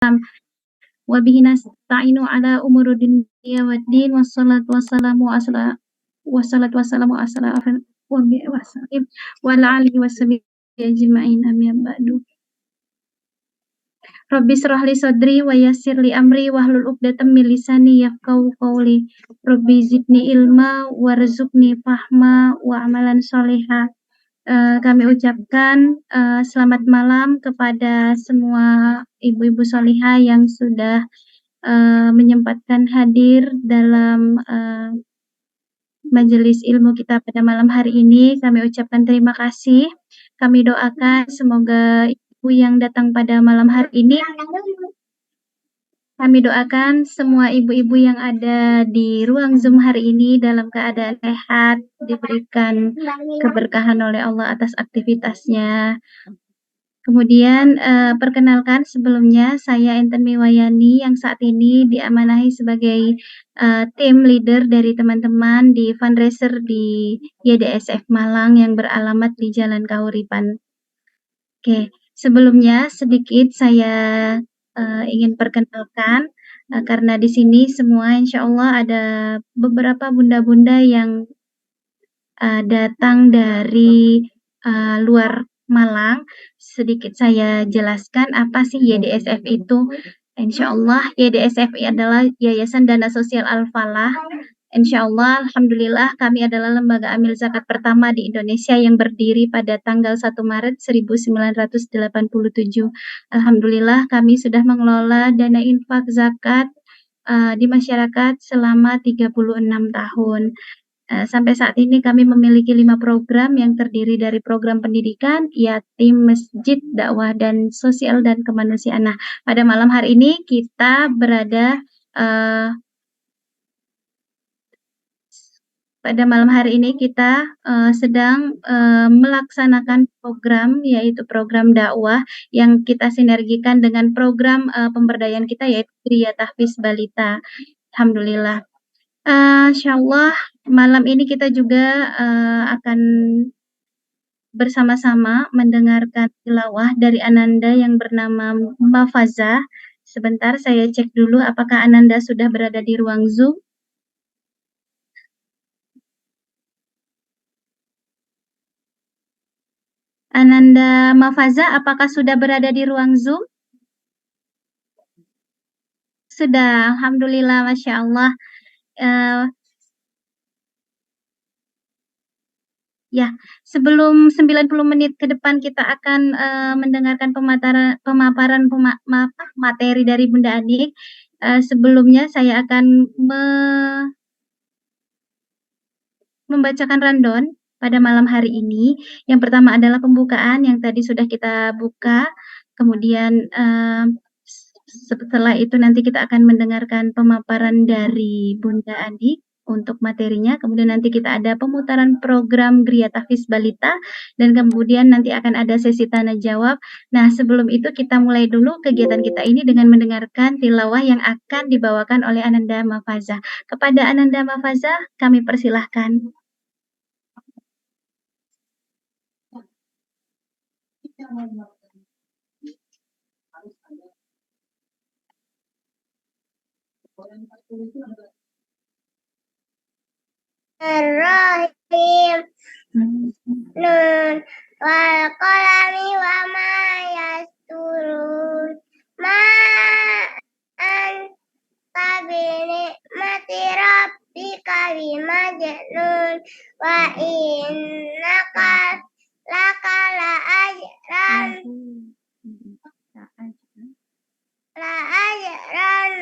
wa bihi nasta'inu ala umuri dunya waddin wassalatu wassalamu ala wa ala alihi washabihi ajma'in amin ba'du. Rabbi shrah li sadri wa yassir li amri wahlul 'uqdatam min lisani yafqahu qawli. Rabbi zidni ilma warzuqni fahma wa amalan sholihah. Kami ucapkan selamat malam kepada semua ibu-ibu sholihah yang sudah menyempatkan hadir dalam majelis ilmu kita pada malam hari ini. Kami ucapkan terima kasih. Kami doakan semoga ibu yang datang pada malam hari ini, kami doakan semua ibu-ibu yang ada di ruang Zoom hari ini dalam keadaan sehat, diberikan keberkahan oleh Allah atas aktivitasnya. Kemudian perkenalkan sebelumnya saya Enten Miwayani yang saat ini diamanahi sebagai tim leader dari teman-teman di fundraiser di YDSF Malang yang beralamat di Jalan Kahuripan. Oke, sebelumnya sedikit saya ingin perkenalkan karena di sini semua insya Allah ada beberapa bunda-bunda yang datang dari luar Malang. Sedikit saya jelaskan apa sih YDSF itu. Insya Allah YDSF adalah Yayasan Dana Sosial Al-Falah. Insya Allah, Alhamdulillah kami adalah lembaga amil zakat pertama di Indonesia yang berdiri pada tanggal 1 Maret 1987. Alhamdulillah kami sudah mengelola dana infak zakat di masyarakat selama 36 tahun. Sampai saat ini kami memiliki 5 program yang terdiri dari program pendidikan, yatim, masjid, dakwah, dan sosial dan kemanusiaan. Nah, pada malam hari ini kita berada sedang melaksanakan program, yaitu program dakwah yang kita sinergikan dengan program pemberdayaan kita, yaitu Kriya Tahfiz Balita. Alhamdulillah. Insyaallah malam ini kita juga akan bersama-sama mendengarkan tilawah dari Ananda yang bernama Mafazah. Sebentar saya cek dulu apakah Ananda sudah berada di ruang Zoom. Ananda Mafazah, apakah sudah berada di ruang Zoom? Sudah, Alhamdulillah, Masya Allah. Ya, sebelum 90 menit ke depan kita akan mendengarkan pemaparan materi dari Bunda Adik. Sebelumnya saya akan membacakan rundown pada malam hari ini. Yang pertama adalah pembukaan yang tadi sudah kita buka. Kemudian setelah itu nanti kita akan mendengarkan pemaparan dari Bunda Adik untuk materinya, kemudian nanti kita ada pemutaran program Kriya Tahfiz Balita, dan kemudian nanti akan ada sesi tanya jawab. Nah, sebelum itu kita mulai dulu kegiatan kita ini dengan mendengarkan tilawah yang akan dibawakan oleh Ananda Mafazah. Kepada Ananda Mafazah, kami persilahkan. Ar-Rahim Nun wal qalami wa ma yasturun ma anta bi ni'mati rabbika bimajnun wa innaka lakala ajran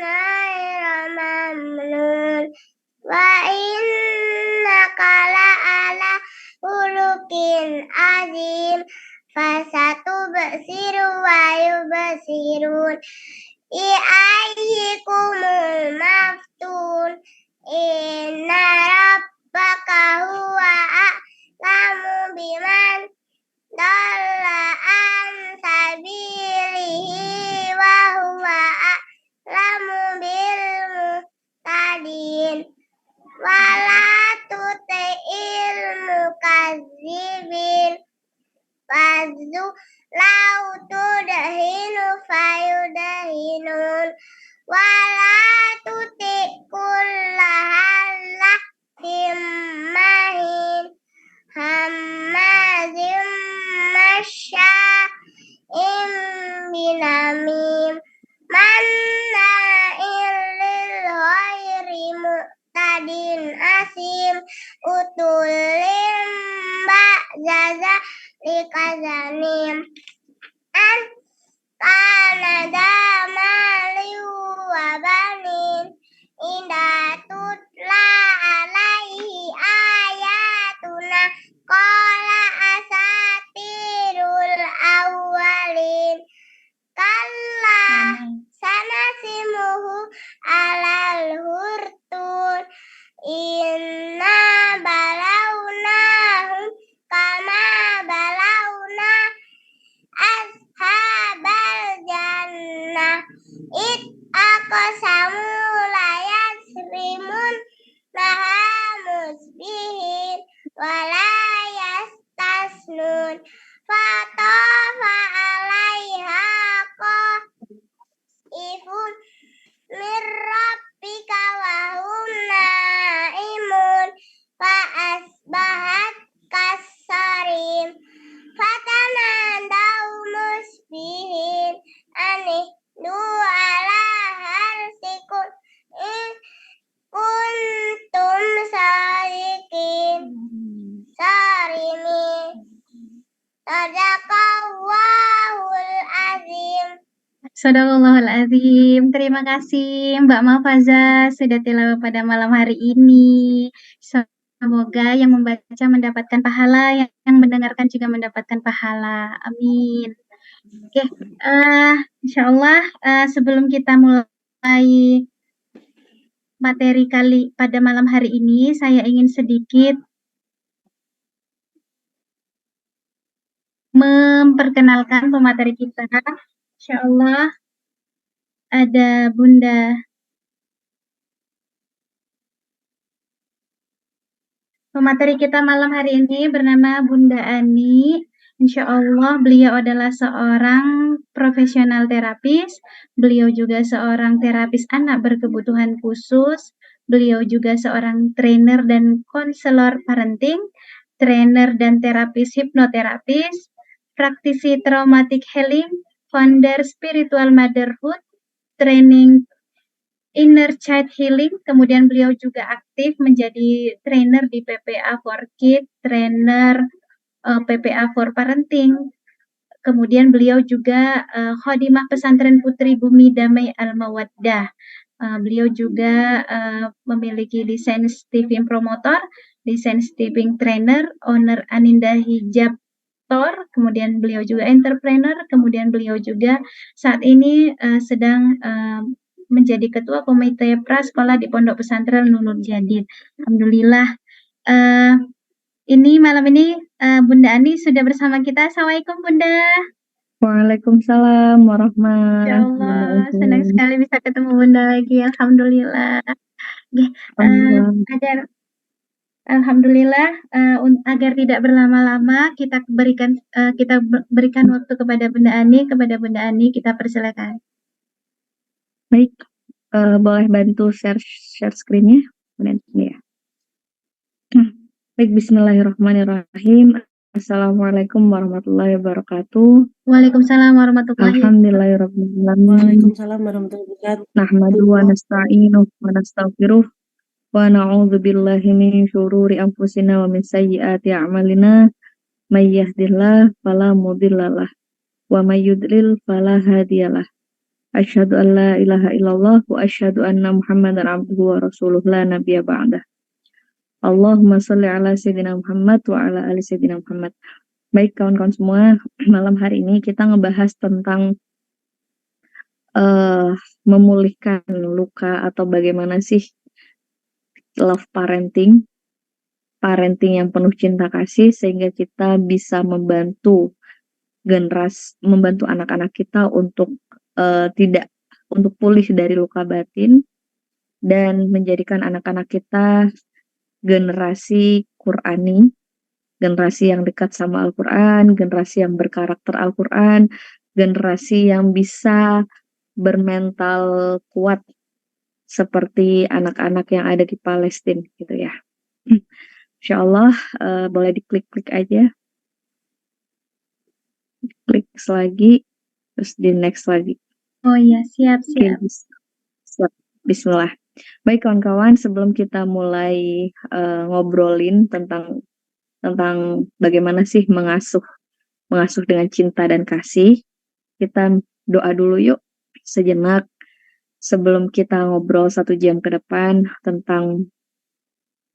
ghaira mamnun wa innaka la'ala khuluqin azim fasatubsiru wa yubsirun ayyikumul maftun inna rabbaka huwa a'lamu biman dalla an sabilihi wa huwa a'lamu bil muhtadin wala tuti'il mukazzibin fazzu lau tudhinu fayudhinu wala tuti kullahallah mahin hammazim masya'im binamim manna'il lil ghairi mu'tadin asim utulim ba'jaza likazanim an kanada maliu wa banin indah tutla alaihi ayatuna qala asatirul awwalin kalla sanasimuhu alal hurtun inna balawnahum kama balawna ashabal jannah id aqsamu la yasrimun laha musbihin wala yastasnun fatafa alaiha qaifun min rabbika wa hum naimun fa asbahat kasarim fatanandau musbihin anihdu ala harsikum in kuntum sadiqin sarimin sadaqallahul azim. Shadaqallahul azim. Terima kasih Mbak Mafaza sudah tilawah pada malam hari ini. Semoga yang membaca mendapatkan pahala, yang mendengarkan juga mendapatkan pahala. Amin. Oke, insyaallah sebelum kita mulai materi kali pada malam hari ini, saya ingin sedikit memperkenalkan pemateri kita. Insyaallah ada Bunda. Pemateri kita malam hari ini bernama Bunda Ani. Insyaallah beliau adalah seorang profesional terapis. Beliau juga seorang terapis anak berkebutuhan khusus. Beliau juga seorang trainer dan konselor parenting, trainer dan terapis hipnoterapis, praktisi traumatic healing, founder spiritual motherhood, training inner child healing, kemudian beliau juga aktif menjadi trainer di PPA for Kids, trainer PPA for Parenting. Kemudian beliau juga Khodimah Pesantren Putri Bumi Damai Al-Mawaddah. Beliau juga memiliki lisensi stepping promotor, lisensi stepping trainer, owner Aninda Hijab Tor, kemudian beliau juga entrepreneur, kemudian beliau juga saat ini sedang menjadi ketua komite prasekolah di Pondok Pesantren Nurul Jadid. Alhamdulillah. Ini malam ini Bunda Ani sudah bersama kita. Assalamualaikum Bunda. Waalaikumsalam warahmatullahi Ya Allah, senang sekali bisa ketemu Bunda lagi. Alhamdulillah. Alhamdulillah, agar tidak berlama-lama kita berikan waktu kepada Bunda Ani. Kita persilakan. Baik, boleh bantu share screen-nya? Ya. Baik, bismillahirrahmanirrahim. Assalamualaikum warahmatullahi wabarakatuh. Waalaikumsalam warahmatullahi wabarakatuh. Alhamdulillahirabbil alamin. Waalaikumsalam warahmatullahi wabarakatuh. Nahmadu wa nasta'inuhu wa nastaghfiruh wa na'udzu billahi min syururi anfusina wa min sayyiati a'malina. May yahdihillahu fala mudhillalah wa may yudlil fala hadiyalah. Asyhadu an la ilaha illallah wa asyhadu anna Muhammadan abduhu wa rasuluh la nabiyya ba'dah. Allahumma sholli ala sayyidina Muhammad wa ala ali sayyidina Muhammad. Baik kawan-kawan semua, malam hari ini kita ngebahas tentang memulihkan luka atau bagaimana sih love parenting yang penuh cinta kasih sehingga kita bisa membantu anak-anak kita untuk untuk pulih dari luka batin dan menjadikan anak-anak kita generasi Qur'ani, generasi yang dekat sama Al-Quran, generasi yang berkarakter Al-Quran, generasi yang bisa bermental kuat seperti anak-anak yang ada di Palestina gitu ya. Insyaallah boleh diklik-klik aja. Klik lagi, terus di next lagi. Oh iya, siap. Oke, siap. Bismillah. Baik kawan-kawan, sebelum kita mulai ngobrolin tentang bagaimana sih mengasuh dengan cinta dan kasih, kita doa dulu yuk sejenak sebelum kita ngobrol 1 jam ke depan tentang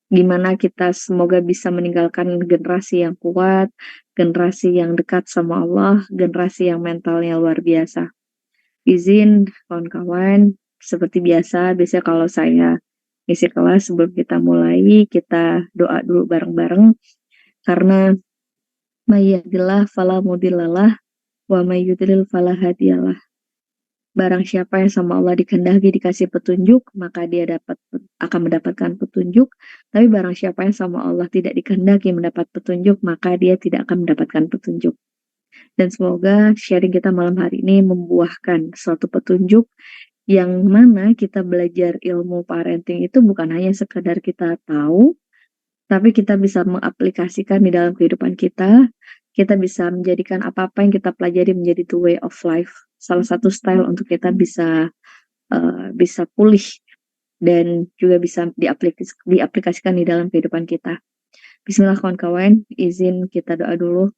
gimana kita semoga bisa meninggalkan generasi yang kuat, generasi yang dekat sama Allah, generasi yang mentalnya luar biasa. Izin kawan-kawan, seperti biasa kalau saya isi kelas sebelum kita mulai, kita doa dulu bareng-bareng, karena may yahdihillahu fala mudhillalah wa may yudlil fala hadiyalah. Barang siapa yang sama Allah dikehendaki dikasih petunjuk, maka dia akan mendapatkan petunjuk. Tapi barang siapa yang sama Allah tidak dikehendaki mendapat petunjuk, maka dia tidak akan mendapatkan petunjuk. Dan semoga sharing kita malam hari ini membuahkan suatu petunjuk yang mana kita belajar ilmu parenting itu bukan hanya sekedar kita tahu, tapi kita bisa mengaplikasikan di dalam kehidupan kita. Kita bisa menjadikan apa-apa yang kita pelajari menjadi the way of life. Salah satu style untuk kita bisa pulih dan juga bisa diaplikasikan di dalam kehidupan kita. Bismillah kawan-kawan, izin kita doa dulu.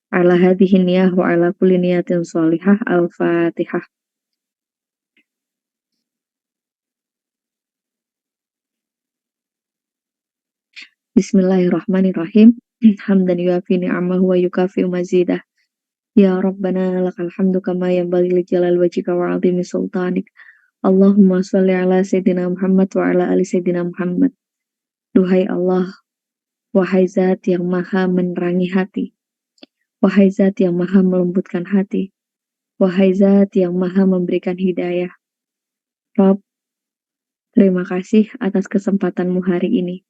Ala hadhihi niyah wa ala kulli niyatin sholihah. Al-Fatihah. Bismillahirrahmanirrahim. Hamdan yuafi ni'amahu wa yukafi mazidah. Ya Rabbana lakal hamdu kama yanbaghi li jalal wajhika wa 'azimi sultanik. Allahumma sholli ala sayyidina Muhammad wa ala ali sayyidina Muhammad. Duhai Allah, wahai zat yang maha menerangi hati, wahai zat yang maha melembutkan hati, wahai zat yang maha memberikan hidayah. Rabb, terima kasih atas kesempatanmu hari ini.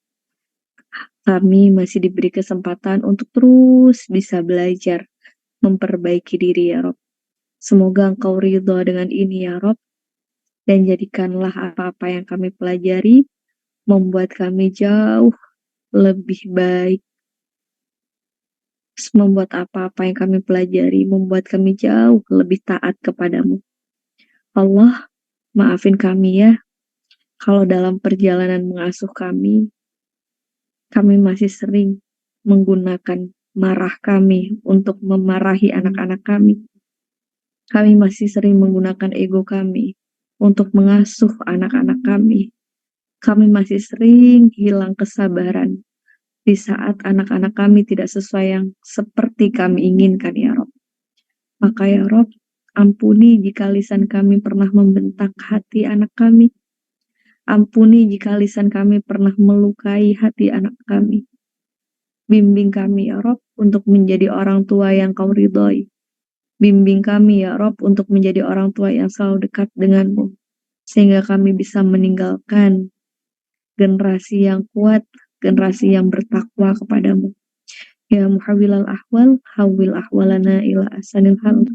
Kami masih diberi kesempatan untuk terus bisa belajar, memperbaiki diri ya Rob. Semoga Engkau ridho dengan ini ya Rob, dan jadikanlah apa-apa yang kami pelajari membuat kami jauh lebih baik. Membuat apa-apa yang kami pelajari membuat kami jauh lebih taat kepadamu. Allah, maafin kami ya, kalau dalam perjalanan mengasuh kami masih sering menggunakan marah kami untuk memarahi anak-anak kami. Kami masih sering menggunakan ego kami untuk mengasuh anak-anak kami. Kami masih sering hilang kesabaran di saat anak-anak kami tidak sesuai yang seperti kami inginkan ya Rob. Maka ya Rob, ampuni jika lisan kami pernah membentak hati anak kami. Ampuni jika lisan kami pernah melukai hati anak kami. Bimbing kami ya Rob untuk menjadi orang tua yang Kau ridhoi. Bimbing kami ya Rob untuk menjadi orang tua yang selalu dekat denganmu, sehingga kami bisa meninggalkan generasi yang kuat, generasi yang bertakwa kepadamu. Ya muhawwilal ahwal, hawwil ahwalana ila ahsanil hal.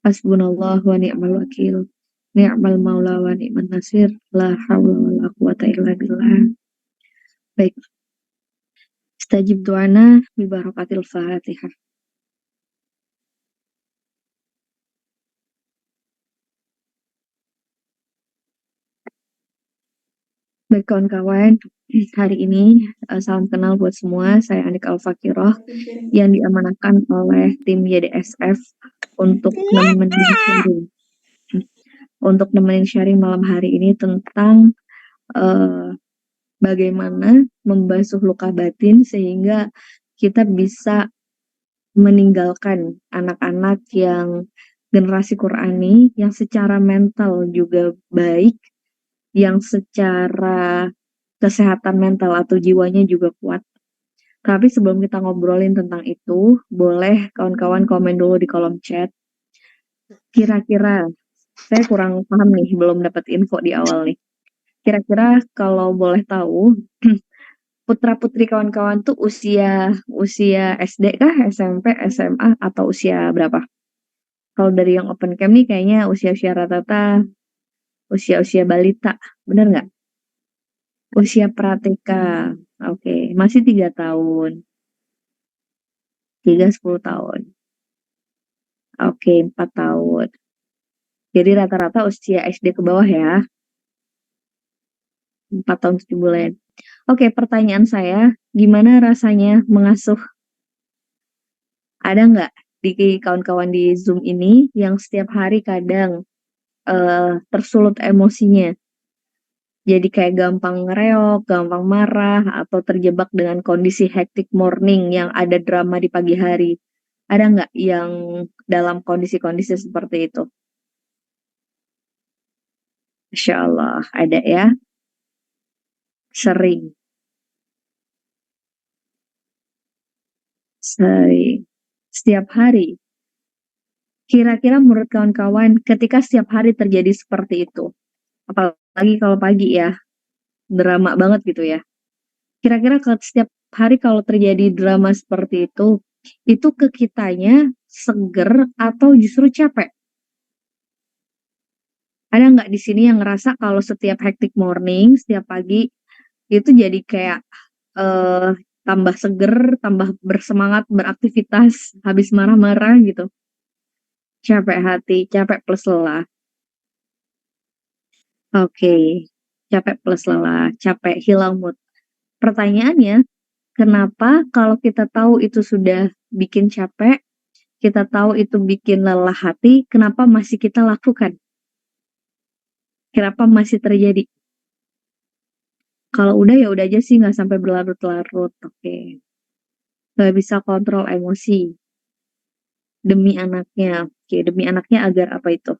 Hasbunallah wa ni'mal wakil. Ni'mal maula wa ni'man nasir. La hawla wa la quwata illa billah. Baik. Istajib du'ana bi barakatil Fatihah. Baik kawan-kawan, hari ini salam kenal buat semua. Saya Anik Al-Fakiroh yang diamanahkan oleh tim YDSF untuk nemenin sharing malam hari ini tentang bagaimana membasuh luka batin sehingga kita bisa meninggalkan anak-anak yang generasi Qur'ani yang secara mental juga baik, yang secara kesehatan mental atau jiwanya juga kuat. Tapi sebelum kita ngobrolin tentang itu, boleh kawan-kawan komen dulu di kolom chat. Kira-kira, saya kurang paham nih, belum dapat info di awal nih. Kira-kira kalau boleh tahu, putra-putri kawan-kawan tuh usia SD kah, SMP, SMA, atau usia berapa? Kalau dari yang open camp nih kayaknya usia-usia rata-rata usia-usia balita, bener nggak? Usia pra-TK, oke, masih 3 tahun, 3-10 tahun, oke 4 tahun. Jadi rata-rata usia SD ke bawah ya, 4 tahun 7 bulan. Oke, pertanyaan saya, gimana rasanya mengasuh? Ada nggak di kawan-kawan di Zoom ini yang setiap hari kadang tersulut emosinya? Jadi kayak gampang ngereok, gampang marah, atau terjebak dengan kondisi hectic morning yang ada drama di pagi hari. Ada nggak yang dalam kondisi-kondisi seperti itu? Masya Allah, ada ya? Sering, sering. Setiap hari. Kira-kira menurut kawan-kawan, ketika setiap hari terjadi seperti itu, apalagi kalau pagi ya, drama banget gitu ya. Kira-kira setiap hari kalau terjadi drama seperti itu ke kitanya seger atau justru capek? Ada nggak di sini yang ngerasa kalau setiap hectic morning, setiap pagi itu jadi kayak tambah seger, tambah bersemangat beraktivitas, habis marah-marah gitu? Capek hati, capek plus lelah. Oke, capek plus lelah, capek hilang mood. Pertanyaannya, kenapa kalau kita tahu itu sudah bikin capek, kita tahu itu bikin lelah hati, kenapa masih kita lakukan? Kenapa masih terjadi? Kalau udah ya udah aja sih, nggak sampai berlarut-larut. Oke. Nggak bisa kontrol emosi. Demi anaknya. Oke, demi anaknya agar apa itu?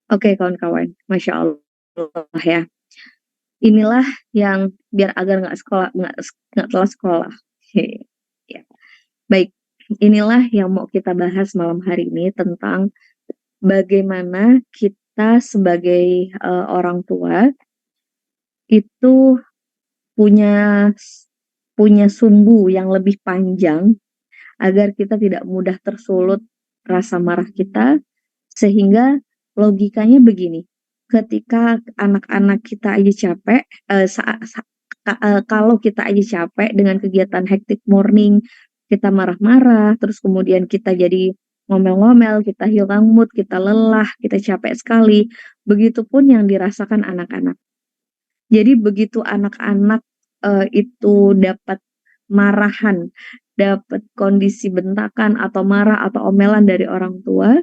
Oke, kawan-kawan. Masya Allah ya. Inilah yang biar agar nggak telat sekolah. Oke. Ya. Baik, inilah yang mau kita bahas malam hari ini tentang bagaimana kita sebagai orang tua itu punya punya sumbu yang lebih panjang agar kita tidak mudah tersulut rasa marah kita, sehingga logikanya begini, ketika anak-anak kita aja capek, kalau kita aja capek dengan kegiatan hectic morning, kita marah-marah, terus kemudian kita jadi ngomel-ngomel, kita hilang mood, kita lelah, kita capek sekali, begitupun yang dirasakan anak-anak. Jadi begitu anak-anak, itu dapat marahan, dapat kondisi bentakan atau marah atau omelan dari orang tua,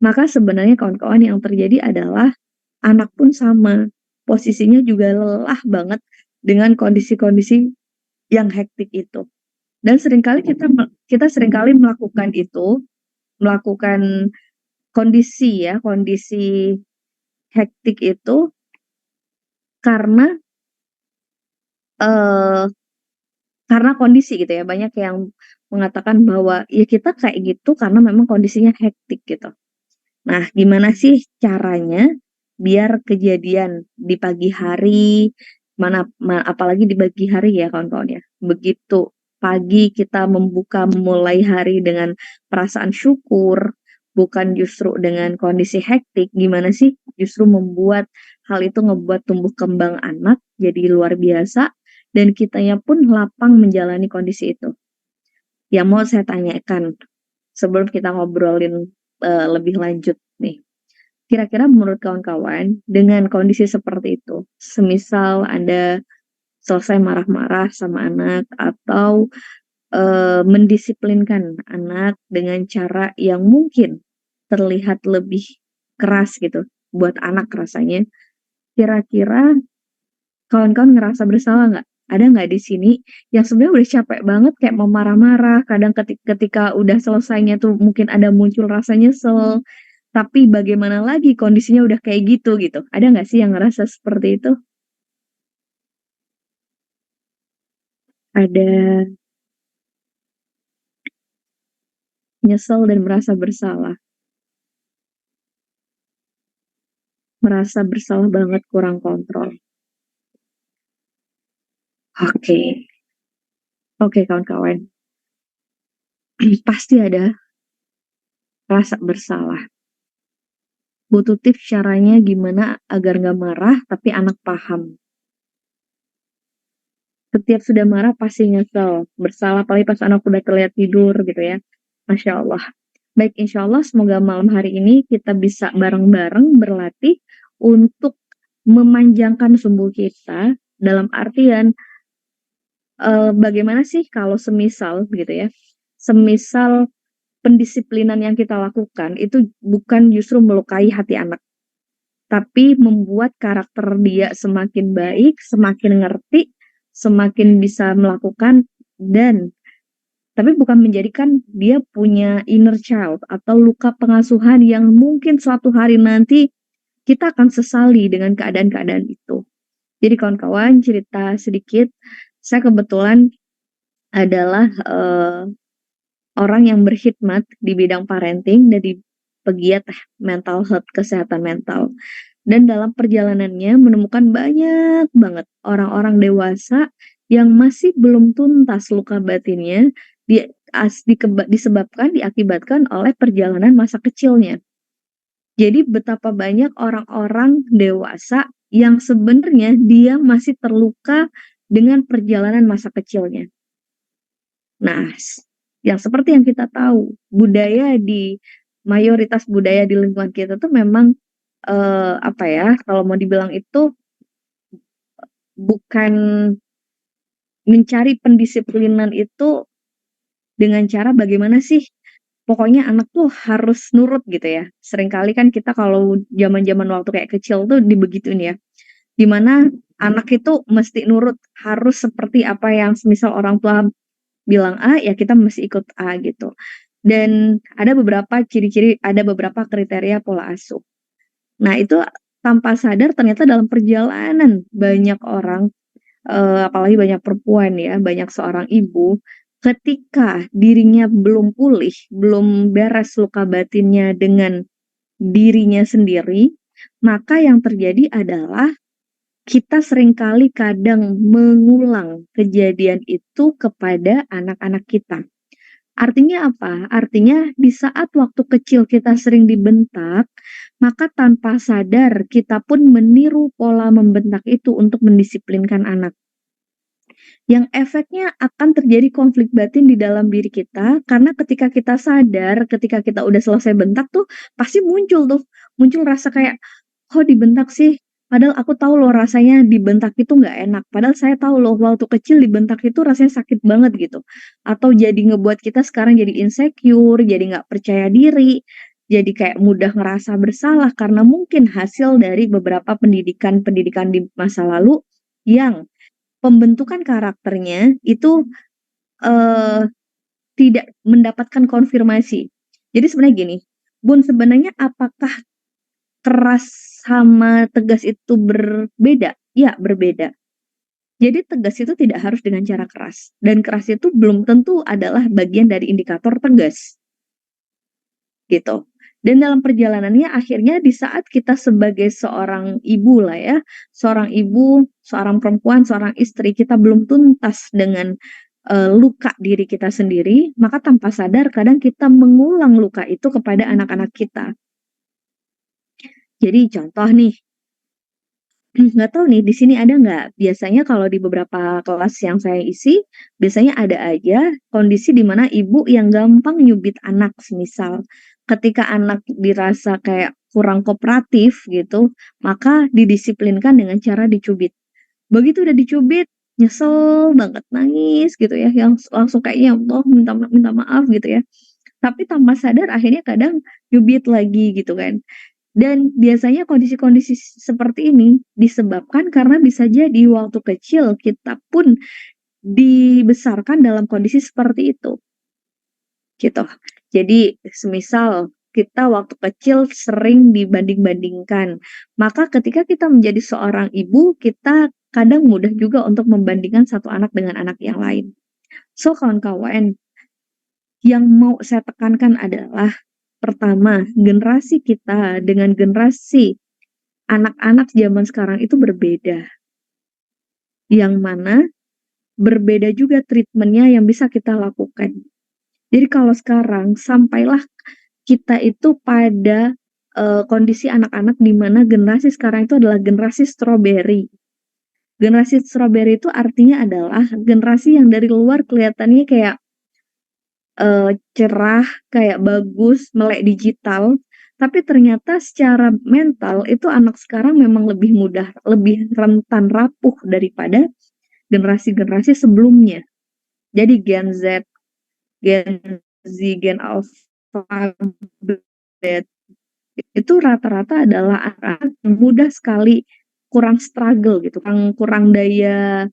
maka sebenarnya kawan-kawan yang terjadi adalah anak pun sama, posisinya juga lelah banget dengan kondisi-kondisi yang hektik itu. Dan seringkali kita seringkali melakukan itu, melakukan kondisi hektik itu karena, eee karena kondisi gitu ya, banyak yang mengatakan bahwa, ya kita kayak gitu karena memang kondisinya hektik gitu. Nah, gimana sih caranya biar kejadian di pagi hari, apalagi di pagi hari ya kawan-kawan ya, begitu pagi kita memulai hari dengan perasaan syukur, bukan justru dengan kondisi hektik, gimana sih justru membuat hal itu ngebuat tumbuh kembang anak jadi luar biasa, dan kitanya pun lapang menjalani kondisi itu. Yang mau saya tanyakan sebelum kita ngobrolin lebih lanjut nih. Kira-kira menurut kawan-kawan dengan kondisi seperti itu, semisal Anda selesai marah-marah sama anak atau mendisiplinkan anak dengan cara yang mungkin terlihat lebih keras gitu buat anak rasanya, kira-kira kawan-kawan ngerasa bersalah nggak? Ada nggak di sini yang sebenarnya udah capek banget kayak mau marah-marah, kadang ketika udah selesainya tuh mungkin ada muncul rasa nyesel, tapi bagaimana lagi kondisinya udah kayak gitu. Ada nggak sih yang ngerasa seperti itu? Ada nyesel dan merasa bersalah banget kurang kontrol. Oke. Oke, kawan-kawan. Pasti ada rasa bersalah. Butuh tips caranya gimana agar nggak marah, tapi anak paham. Setiap sudah marah pasti nyesel, bersalah, apalagi pas anak udah terlihat tidur gitu ya. Masya Allah. Baik, insya Allah semoga malam hari ini kita bisa bareng-bareng berlatih untuk memanjangkan sumbu kita, dalam artian bagaimana sih kalau semisal gitu ya, semisal pendisiplinan yang kita lakukan itu bukan justru melukai hati anak, tapi membuat karakter dia semakin baik, semakin ngerti, semakin bisa melakukan, dan tapi bukan menjadikan dia punya inner child atau luka pengasuhan yang mungkin suatu hari nanti kita akan sesali dengan keadaan-keadaan itu. Jadi kawan-kawan, cerita sedikit, saya kebetulan adalah orang yang berkhidmat di bidang parenting dan di pegiat mental health, kesehatan mental. Dan dalam perjalanannya menemukan banyak banget orang-orang dewasa yang masih belum tuntas luka batinnya diakibatkan oleh perjalanan masa kecilnya. Jadi betapa banyak orang-orang dewasa yang sebenarnya dia masih terluka dengan perjalanan masa kecilnya. Nah, yang seperti yang kita tahu, mayoritas budaya di lingkungan kita tuh memang apa ya, kalau mau dibilang itu bukan mencari pendisiplinan itu dengan cara bagaimana sih pokoknya anak tuh harus nurut gitu ya. Seringkali kan kita kalau zaman-zaman waktu kayak kecil tuh dibegituin ya. Dimana anak itu mesti nurut, harus seperti apa yang semisal orang tua bilang A, ya kita mesti ikut A gitu. Dan ada beberapa ciri-ciri, ada beberapa kriteria pola asuh. Nah, itu tanpa sadar ternyata dalam perjalanan banyak orang, apalagi banyak perempuan ya, banyak seorang ibu, ketika dirinya belum pulih, belum beres luka batinnya dengan dirinya sendiri, maka yang terjadi adalah kita seringkali kadang mengulang kejadian itu kepada anak-anak kita. Artinya apa? Artinya di saat waktu kecil kita sering dibentak, maka tanpa sadar kita pun meniru pola membentak itu untuk mendisiplinkan anak. Yang efeknya akan terjadi konflik batin di dalam diri kita, karena ketika kita sadar, ketika kita udah selesai bentak tuh, pasti muncul rasa kayak, kok dibentak sih? Padahal aku tahu loh rasanya dibentak itu nggak enak. Padahal saya tahu loh waktu kecil dibentak itu rasanya sakit banget gitu. Atau jadi ngebuat kita sekarang jadi insecure, jadi nggak percaya diri, jadi kayak mudah ngerasa bersalah karena mungkin hasil dari beberapa pendidikan di masa lalu yang pembentukan karakternya itu tidak mendapatkan konfirmasi. Jadi sebenarnya gini, Bun, sebenarnya apakah keras sama tegas itu berbeda? Ya, berbeda. Jadi tegas itu tidak harus dengan cara keras. Dan keras itu belum tentu adalah bagian dari indikator tegas. Gitu. Dan dalam perjalanannya akhirnya di saat kita sebagai seorang ibu lah ya, seorang ibu, seorang perempuan, seorang istri, kita belum tuntas dengan luka diri kita sendiri, maka tanpa sadar kadang kita mengulang luka itu kepada anak-anak kita. Jadi contoh nih, nggak tahu nih di sini ada nggak, biasanya kalau di beberapa kelas yang saya isi, biasanya ada aja kondisi di mana ibu yang gampang nyubit anak, semisal ketika anak dirasa kayak kurang kooperatif gitu, maka didisiplinkan dengan cara dicubit. Begitu udah dicubit, nyesel banget, nangis gitu ya, yang langsung kayak, "Ya Allah, minta maaf," gitu ya. Tapi tanpa sadar akhirnya kadang nyubit lagi gitu kan. Dan biasanya kondisi-kondisi seperti ini disebabkan karena bisa jadi waktu kecil kita pun dibesarkan dalam kondisi seperti itu, gitu. Jadi semisal kita waktu kecil sering dibanding-bandingkan, maka ketika kita menjadi seorang ibu, kita kadang mudah juga untuk membandingkan satu anak dengan anak yang lain. So kawan-kawan, yang mau saya tekankan adalah pertama, generasi kita dengan generasi anak-anak zaman sekarang itu berbeda. Yang mana berbeda juga treatment-nya yang bisa kita lakukan. Jadi kalau sekarang sampailah kita itu pada kondisi anak-anak di mana generasi sekarang itu adalah generasi strawberry. Generasi strawberry itu artinya adalah generasi yang dari luar kelihatannya kayak cerah, kayak bagus, melek digital, tapi ternyata secara mental itu anak sekarang memang lebih mudah, lebih rentan rapuh daripada generasi-generasi sebelumnya. Jadi Gen Z, Gen Alpha, itu rata-rata adalah anak-anak yang mudah sekali kurang struggle gitu, kurang daya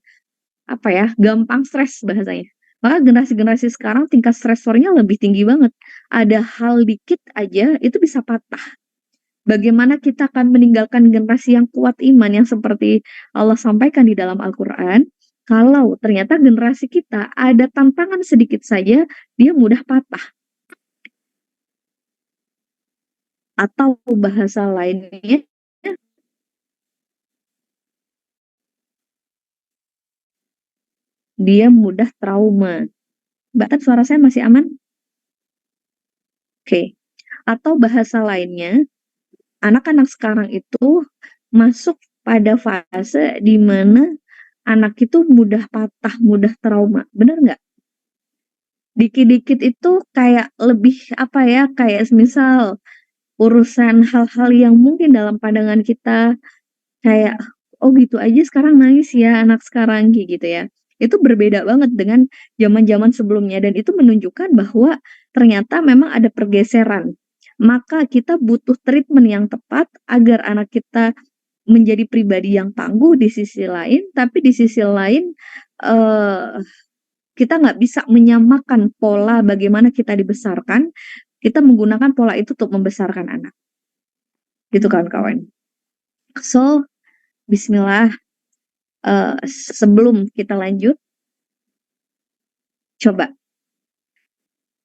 apa ya, gampang stres bahasanya. Maka generasi-generasi sekarang tingkat stresornya lebih tinggi banget. Ada hal dikit aja itu bisa patah. Bagaimana kita akan meninggalkan generasi yang kuat iman yang seperti Allah sampaikan di dalam Al-Qur'an, kalau ternyata generasi kita ada tantangan sedikit saja dia mudah patah. Atau bahasa lainnya dia mudah trauma. Mbak Tat, suara saya masih aman? Oke. Atau bahasa lainnya, anak-anak sekarang itu masuk pada fase di mana anak itu mudah patah, mudah trauma. Bener nggak? Dikit-dikit itu kayak lebih apa ya, kayak misal urusan hal-hal yang mungkin dalam pandangan kita kayak, oh gitu aja sekarang nangis ya anak sekarang gitu ya. Itu berbeda banget dengan zaman-zaman sebelumnya dan itu menunjukkan bahwa ternyata memang ada pergeseran. Maka kita butuh treatment yang tepat agar anak kita menjadi pribadi yang tangguh di sisi lain, tapi di sisi lain kita nggak bisa menyamakan pola bagaimana kita dibesarkan, kita menggunakan pola itu untuk membesarkan anak. Gitu kawan-kawan. So, bismillah, sebelum kita lanjut, coba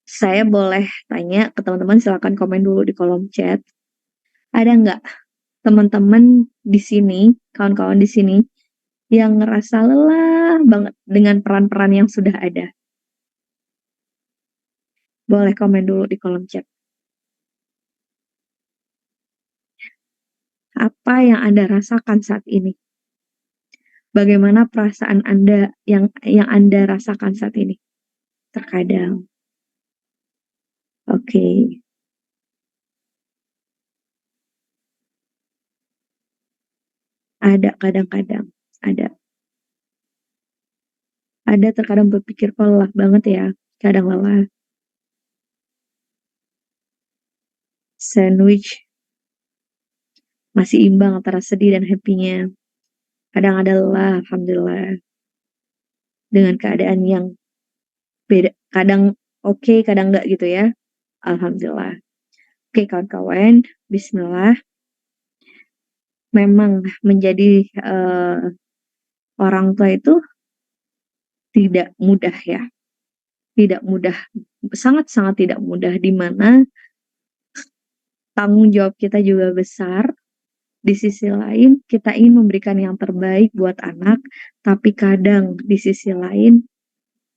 saya boleh tanya ke teman-teman, silakan komen dulu di kolom chat. Ada nggak teman-teman di sini, kawan-kawan di sini, yang ngerasa lelah banget dengan peran-peran yang sudah ada? Boleh komen dulu di kolom chat. Apa yang Anda rasakan saat ini? Bagaimana perasaan Anda yang Anda rasakan saat ini? Terkadang. Oke. Ada kadang-kadang, ada. Ada terkadang berpikir kok lelah banget ya, kadang lelah. Sandwich masih imbang antara sedih dan happy-nya. Kadang ada lelah, alhamdulillah. Dengan keadaan yang beda, kadang oke, kadang enggak gitu ya. Alhamdulillah. Oke kawan-kawan, bismillah. Memang menjadi orang tua itu tidak mudah ya. Tidak mudah, sangat-sangat tidak mudah, di mana tanggung jawab kita juga besar. Di sisi lain, kita ingin memberikan yang terbaik buat anak, tapi kadang di sisi lain,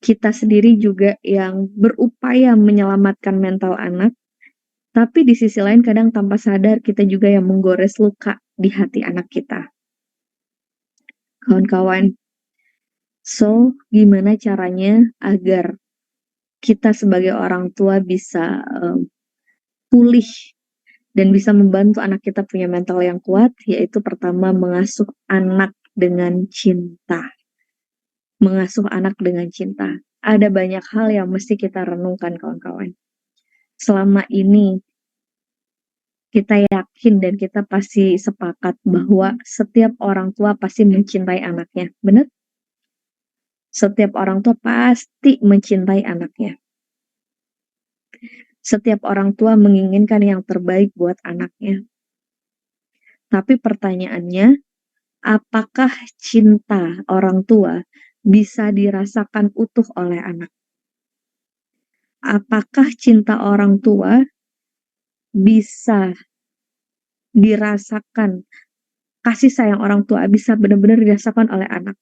kita sendiri juga yang berupaya menyelamatkan mental anak, tapi di sisi lain kadang tanpa sadar kita juga yang menggores luka di hati anak kita. Kawan-kawan, so gimana caranya agar kita sebagai orang tua bisa pulih dan bisa membantu anak kita punya mental yang kuat, yaitu pertama mengasuh anak dengan cinta. Mengasuh anak dengan cinta. Ada banyak hal yang mesti kita renungkan kawan-kawan. Selama ini kita yakin dan kita pasti sepakat bahwa setiap orang tua pasti mencintai anaknya. Benar? Setiap orang tua pasti mencintai anaknya. Setiap orang tua menginginkan yang terbaik buat anaknya. Tapi pertanyaannya, apakah cinta orang tua bisa dirasakan utuh oleh anak? Apakah cinta orang tua bisa dirasakan, kasih sayang orang tua bisa benar-benar dirasakan oleh anak?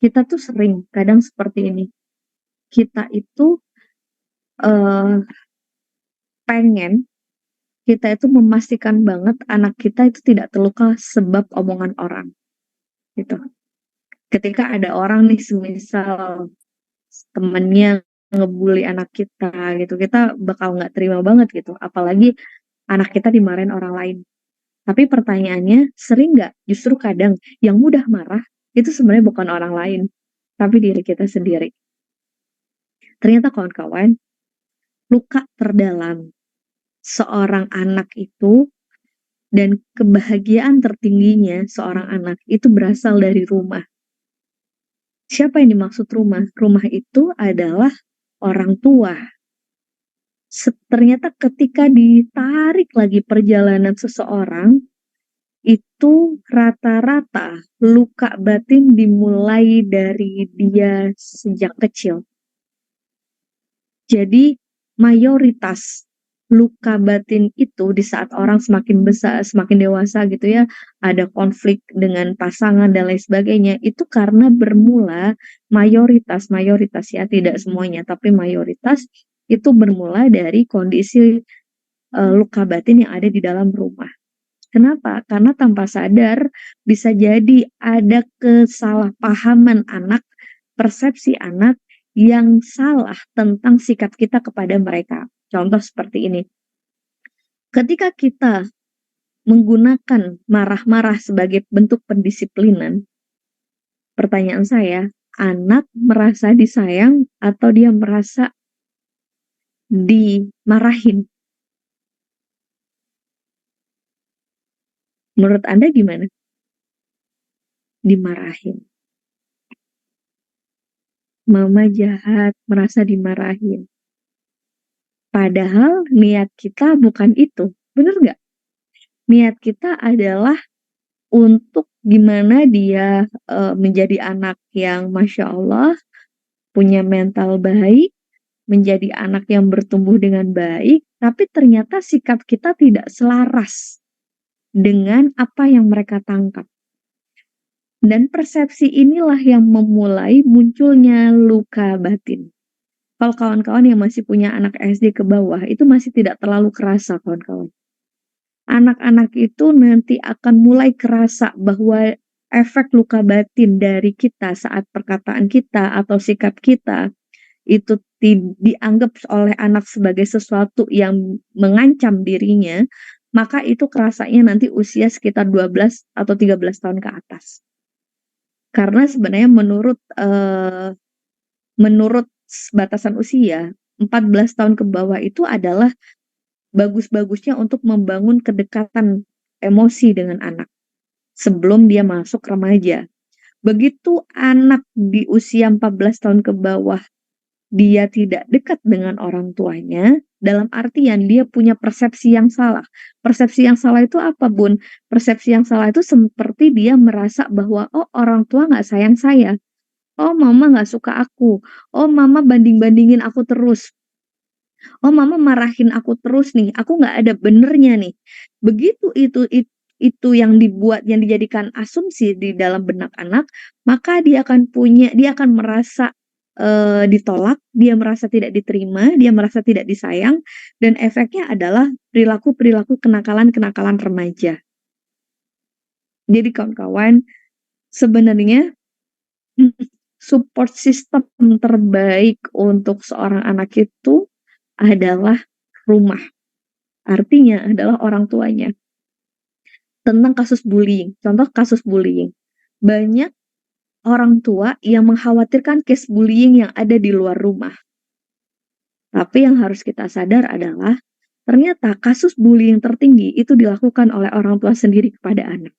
kita tuh sering kadang seperti ini. Kita itu pengen kita itu memastikan banget anak kita itu tidak terluka sebab omongan orang, gitu. Ketika ada orang nih semisal temennya ngebully anak kita gitu, kita bakal nggak terima banget gitu, apalagi anak kita dimarahin orang lain. Tapi pertanyaannya, sering nggak justru kadang yang mudah marah itu sebenarnya bukan orang lain, tapi diri kita sendiri. Ternyata kawan-kawan, luka terdalam seorang anak itu dan kebahagiaan tertingginya seorang anak itu berasal dari rumah. Siapa yang dimaksud rumah? Rumah itu adalah orang tua. Ternyata ketika ditarik lagi perjalanan seseorang, itu rata-rata luka batin dimulai dari dia sejak kecil. Jadi mayoritas luka batin itu di saat orang semakin besar, semakin dewasa gitu ya, ada konflik dengan pasangan dan lain sebagainya, itu karena bermula mayoritas ya, tidak semuanya, tapi mayoritas itu bermula dari kondisi luka batin yang ada di dalam rumah. Kenapa? Karena tanpa sadar bisa jadi ada kesalahpahaman anak, persepsi anak yang salah tentang sikap kita kepada mereka. Contoh seperti ini. Ketika kita menggunakan marah-marah sebagai bentuk pendisiplinan, pertanyaan saya, anak merasa disayang atau dia merasa dimarahin? Menurut Anda gimana? Dimarahin. Mama jahat, merasa dimarahin. Padahal niat kita bukan itu, bener nggak? Niat kita adalah untuk gimana dia menjadi anak yang Masya Allah, punya mental baik, menjadi anak yang bertumbuh dengan baik, tapi ternyata sikap kita tidak selaras dengan apa yang mereka tangkap. Dan persepsi inilah yang memulai munculnya luka batin. Kalau kawan-kawan yang masih punya anak SD ke bawah, itu masih tidak terlalu kerasa kawan-kawan. Anak-anak itu nanti akan mulai kerasa bahwa efek luka batin dari kita saat perkataan kita atau sikap kita itu dianggap oleh anak sebagai sesuatu yang mengancam dirinya, maka itu kerasanya nanti usia sekitar 12 atau 13 tahun ke atas. Karena sebenarnya menurut batasan usia 14 tahun ke bawah itu adalah bagus-bagusnya untuk membangun kedekatan emosi dengan anak sebelum dia masuk remaja. Begitu anak di usia 14 tahun ke bawah dia tidak dekat dengan orang tuanya, dalam artian dia punya persepsi yang salah. Persepsi yang salah itu apa, Bun? Persepsi yang salah itu seperti dia merasa bahwa, oh orang tua nggak sayang saya. Oh mama nggak suka aku. Oh mama banding-bandingin aku terus. Oh mama marahin aku terus nih. Aku nggak ada benernya nih. Begitu itu yang dijadikan asumsi di dalam benak anak, maka dia akan merasa ditolak, dia merasa tidak diterima, dia merasa tidak disayang, dan efeknya adalah perilaku-perilaku kenakalan-kenakalan remaja. Jadi kawan-kawan, sebenarnya support system terbaik untuk seorang anak itu adalah rumah. Artinya adalah orang tuanya. Tentang kasus bullying, contoh kasus bullying. Banyak orang tua yang mengkhawatirkan case bullying yang ada di luar rumah. Tapi yang harus kita sadar adalah ternyata kasus bullying tertinggi itu dilakukan oleh orang tua sendiri kepada anak.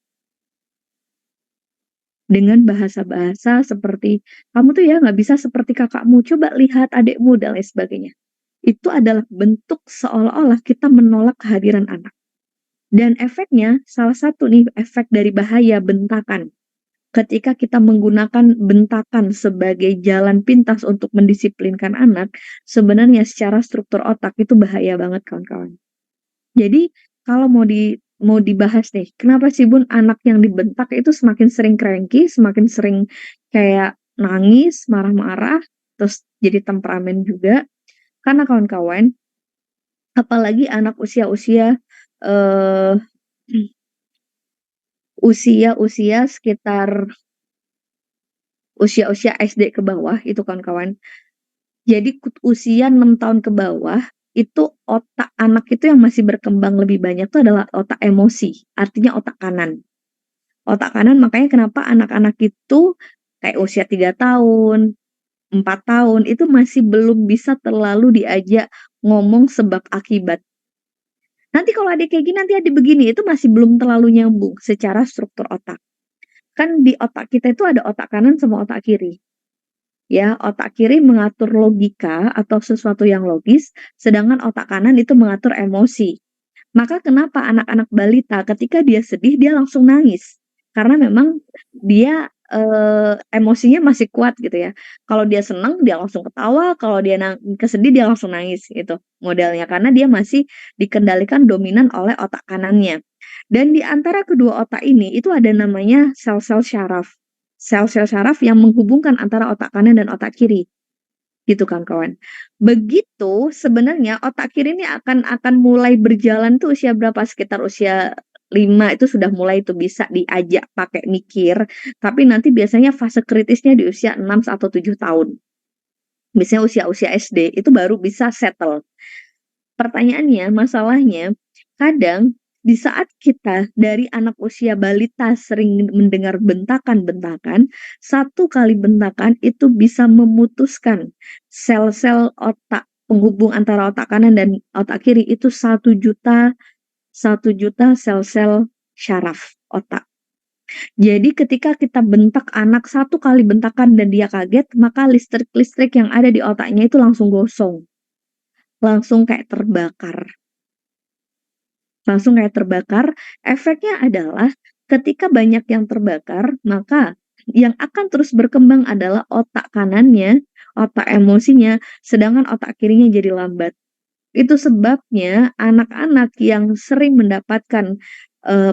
Dengan bahasa-bahasa seperti, kamu tuh ya nggak bisa seperti kakakmu, coba lihat adikmu, dan lain sebagainya. Itu adalah bentuk seolah-olah kita menolak kehadiran anak. Dan efeknya, salah satu nih efek dari bahaya bentakan. Ketika kita menggunakan bentakan sebagai jalan pintas untuk mendisiplinkan anak, sebenarnya secara struktur otak itu bahaya banget kawan-kawan. Jadi kalau mau dibahas nih, kenapa sih Bun anak yang dibentak itu semakin sering cranky, semakin sering kayak nangis, marah-marah, terus jadi temperamen juga. Karena kawan-kawan, apalagi anak usia-usia usia-usia sekitar usia-usia SD ke bawah itu kawan-kawan. Jadi usia 6 tahun ke bawah itu otak anak itu yang masih berkembang lebih banyak itu adalah otak emosi, artinya otak kanan. Otak kanan makanya kenapa anak-anak itu kayak usia 3 tahun, 4 tahun itu masih belum bisa terlalu diajak ngomong sebab akibat. Nanti kalau adik kayak gini, nanti adik begini, itu masih belum terlalu nyambung secara struktur otak. Kan di otak kita itu ada otak kanan sama otak kiri. Ya, otak kiri mengatur logika atau sesuatu yang logis, sedangkan otak kanan itu mengatur emosi. Maka kenapa anak-anak balita ketika dia sedih dia langsung nangis? Karena memang dia emosinya masih kuat gitu ya. Kalau dia senang dia langsung ketawa, kalau dia kesedih dia langsung nangis gitu modelnya karena dia masih dikendalikan dominan oleh otak kanannya. Dan di antara kedua otak ini itu ada namanya sel-sel syaraf. Sel-sel syaraf yang menghubungkan antara otak kanan dan otak kiri. Gitu kan kawan. Begitu sebenarnya otak kiri ini akan mulai berjalan tuh usia berapa? Sekitar usia 5 itu sudah mulai tuh bisa diajak pakai mikir, tapi nanti biasanya fase kritisnya di usia 6 atau 7 tahun. Biasanya usia-usia SD itu baru bisa settle. Pertanyaannya, masalahnya kadang di saat kita dari anak usia balita sering mendengar bentakan-bentakan, satu kali bentakan itu bisa memutuskan sel-sel otak penghubung antara otak kanan dan otak kiri itu 1 juta sel-sel syaraf otak. Jadi ketika kita bentak anak 1 kali bentakan dan dia kaget, maka listrik-listrik yang ada di otaknya itu langsung gosong. Langsung kayak terbakar. Efeknya adalah ketika banyak yang terbakar, maka yang akan terus berkembang adalah otak kanannya, otak emosinya, sedangkan otak kirinya jadi lambat. Itu sebabnya anak-anak yang sering mendapatkan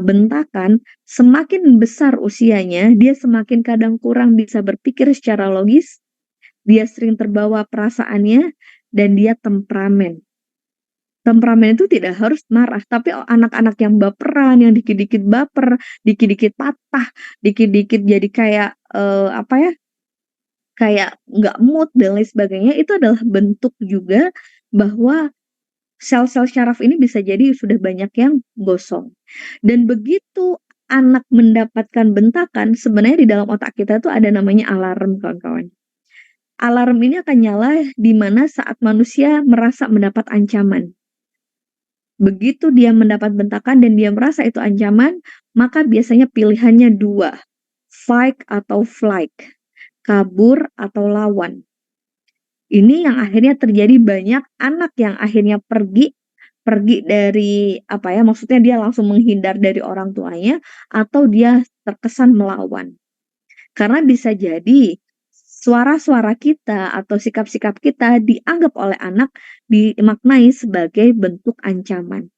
bentakan, semakin besar usianya, dia semakin kadang kurang bisa berpikir secara logis, dia sering terbawa perasaannya, dan dia temperamen. Temperamen itu tidak harus marah, tapi anak-anak yang baperan, yang dikit-dikit baper, dikit-dikit patah, dikit-dikit jadi kayak kayak nggak mood dan lain sebagainya, itu adalah bentuk juga bahwa sel-sel syaraf ini bisa jadi sudah banyak yang gosong. Dan begitu anak mendapatkan bentakan, sebenarnya di dalam otak kita tuh ada namanya alarm, kawan-kawan. Alarm ini akan nyala di mana saat manusia merasa mendapat ancaman. Begitu dia mendapat bentakan dan dia merasa itu ancaman, maka biasanya pilihannya 2, fight atau flight, kabur atau lawan. Ini yang akhirnya terjadi banyak anak yang akhirnya pergi dari maksudnya dia langsung menghindar dari orang tuanya atau dia terkesan melawan. Karena bisa jadi suara-suara kita atau sikap-sikap kita dianggap oleh anak dimaknai sebagai bentuk ancaman.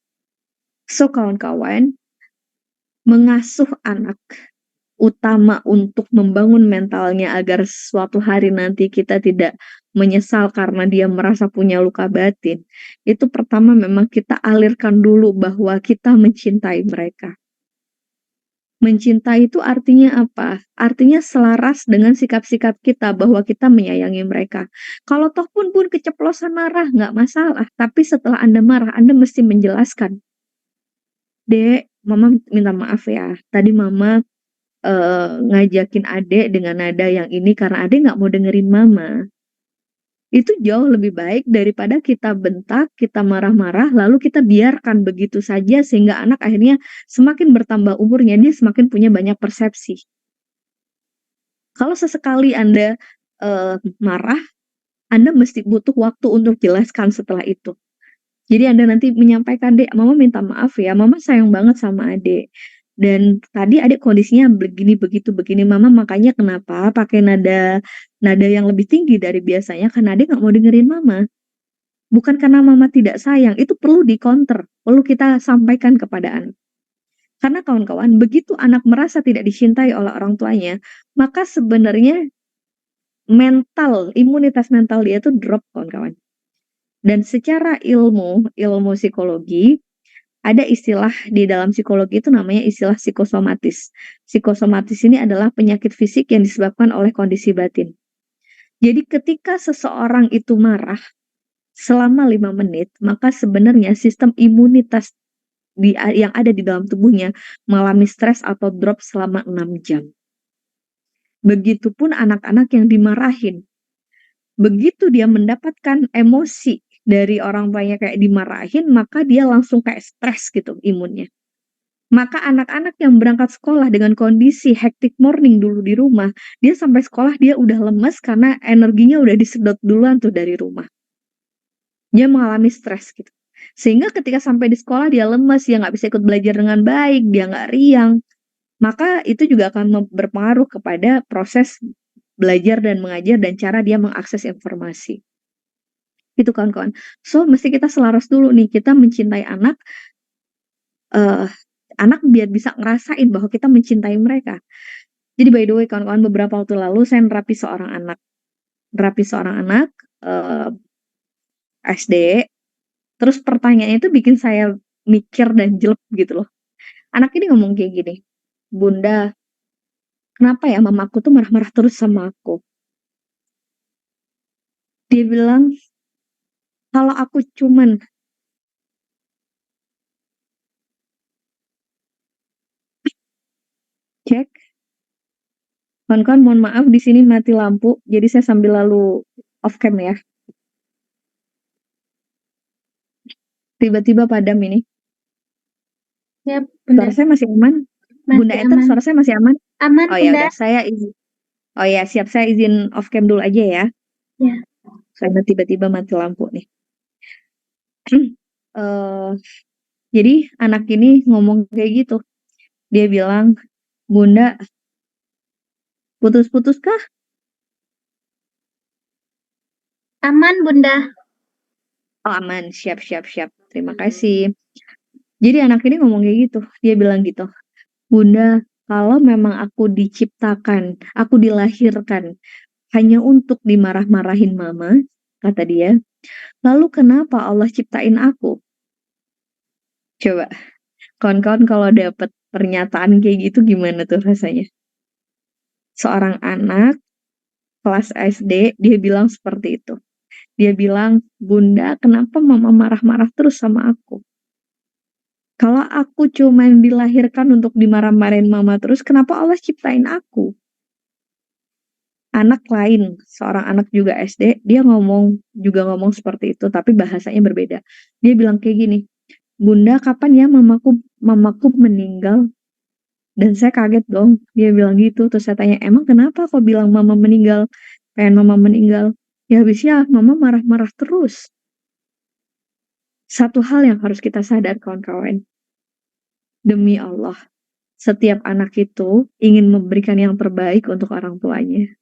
So kawan-kawan, mengasuh anak utama untuk membangun mentalnya agar suatu hari nanti kita tidak menyesal karena dia merasa punya luka batin. Itu pertama memang kita alirkan dulu bahwa kita mencintai mereka. Mencintai itu artinya apa? Artinya selaras dengan sikap-sikap kita bahwa kita menyayangi mereka. Kalau toh pun keceplosan marah, nggak masalah. Tapi setelah Anda marah, Anda mesti menjelaskan. Dek, Mama minta maaf ya. Tadi Mama ngajakin adek dengan nada yang ini karena adek nggak mau dengerin Mama. Itu jauh lebih baik daripada kita bentak, kita marah-marah, lalu kita biarkan begitu saja sehingga anak akhirnya semakin bertambah umurnya, dia semakin punya banyak persepsi. Kalau sesekali Anda marah, Anda mesti butuh waktu untuk jelaskan setelah itu. Jadi Anda nanti menyampaikan, "Dek, Mama minta maaf ya, Mama sayang banget sama adek. Dan tadi adek kondisinya begini, begitu, begini. Mama makanya kenapa pakai nada yang lebih tinggi dari biasanya karena adek nggak mau dengerin Mama. Bukan karena Mama tidak sayang, itu perlu di-counter, perlu kita sampaikan kepada anak. Karena kawan-kawan, begitu anak merasa tidak dicintai oleh orang tuanya, maka sebenarnya imunitas mental dia tuh drop, kawan-kawan. Dan secara ilmu psikologi, ada istilah di dalam psikologi itu namanya istilah psikosomatis. Psikosomatis ini adalah penyakit fisik yang disebabkan oleh kondisi batin. Jadi ketika seseorang itu marah selama 5 menit, maka sebenarnya sistem imunitas yang ada di dalam tubuhnya mengalami stres atau drop selama 6 jam. Begitupun anak-anak yang dimarahin. Begitu dia mendapatkan emosi dari orang tuanya kayak dimarahin, maka dia langsung kayak stres gitu imunnya. Maka anak-anak yang berangkat sekolah dengan kondisi hectic morning dulu di rumah, dia sampai sekolah dia udah lemes karena energinya udah disedot duluan tuh dari rumah. Dia mengalami stres gitu. Sehingga ketika sampai di sekolah dia lemes, dia nggak bisa ikut belajar dengan baik, dia nggak riang. Maka itu juga akan berpengaruh kepada proses belajar dan mengajar dan cara dia mengakses informasi. Itu kawan-kawan. So, mesti kita selaras dulu nih, kita mencintai anak, anak biar bisa ngerasain bahwa kita mencintai mereka. Jadi by the way kawan-kawan, beberapa waktu lalu saya nerapi seorang anak SD, terus pertanyaannya itu bikin saya mikir dan jelek gitu loh. Anak ini ngomong kayak gini, "Bunda, kenapa ya mamaku tuh marah-marah terus sama aku?" Dia bilang, "Kalau aku cuman cek." Kawan-kawan mohon maaf di sini mati lampu, jadi saya sambil lalu off cam ya. Tiba-tiba padam ini. Ya, Bunda. Suara saya masih aman? Bunda Masih Enter, aman. suara saya masih aman? Aman, Oh ya Bunda. udah, siap, saya izin off cam dulu aja ya. Ya. Karena tiba-tiba mati lampu nih. Jadi anak ini ngomong kayak gitu. Dia bilang, "Bunda, putus-putus kah?" Aman, Bunda. Oh aman, siap. Terima kasih. Jadi anak ini ngomong kayak gitu. Dia bilang gitu, "Bunda, kalau memang aku diciptakan, aku dilahirkan hanya untuk dimarah-marahin mama," kata dia, "lalu kenapa Allah ciptain aku?" Coba, kawan-kawan kalau dapet pernyataan kayak gitu gimana tuh rasanya? Seorang anak kelas SD, dia bilang seperti itu. Dia bilang, "Bunda, kenapa mama marah-marah terus sama aku? Kalau aku cuman dilahirkan untuk dimarah-marahin mama terus, kenapa Allah ciptain aku?" Anak lain, seorang anak juga SD, dia ngomong seperti itu, tapi bahasanya berbeda. Dia bilang kayak gini, "Bunda, kapan ya mamaku meninggal?" Dan saya kaget dong, dia bilang gitu. Terus saya tanya, "Emang kenapa kok bilang mama meninggal? Pengen mama meninggal?" Ya habisnya mama marah-marah terus. Satu hal yang harus kita sadar kawan-kawan, demi Allah, setiap anak itu ingin memberikan yang terbaik untuk orang tuanya.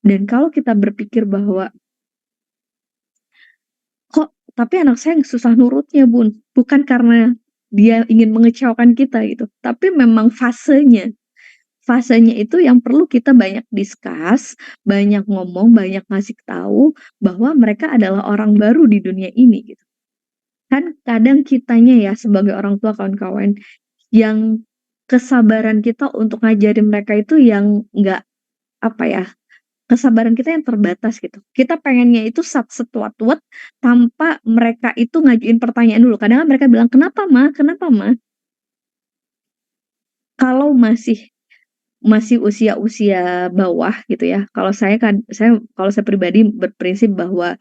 Dan kalau kita berpikir bahwa, "Kok tapi anak saya susah nurutnya Bun," bukan karena dia ingin mengecewakan kita gitu, tapi memang fasenya itu yang perlu kita banyak discuss, banyak ngomong, banyak ngasih tahu bahwa mereka adalah orang baru di dunia ini gitu. Kan kadang kitanya ya sebagai orang tua kawan-kawan, yang kesabaran kita untuk ngajarin mereka itu yang nggak, apa ya, kesabaran kita yang terbatas gitu. Kita pengennya itu sat-set-wat-wat tanpa mereka itu ngajuin pertanyaan dulu. Kadang kan mereka bilang, "Kenapa Ma? Kenapa Ma?" Kalau masih usia-usia bawah gitu ya, kalau saya pribadi berprinsip bahwa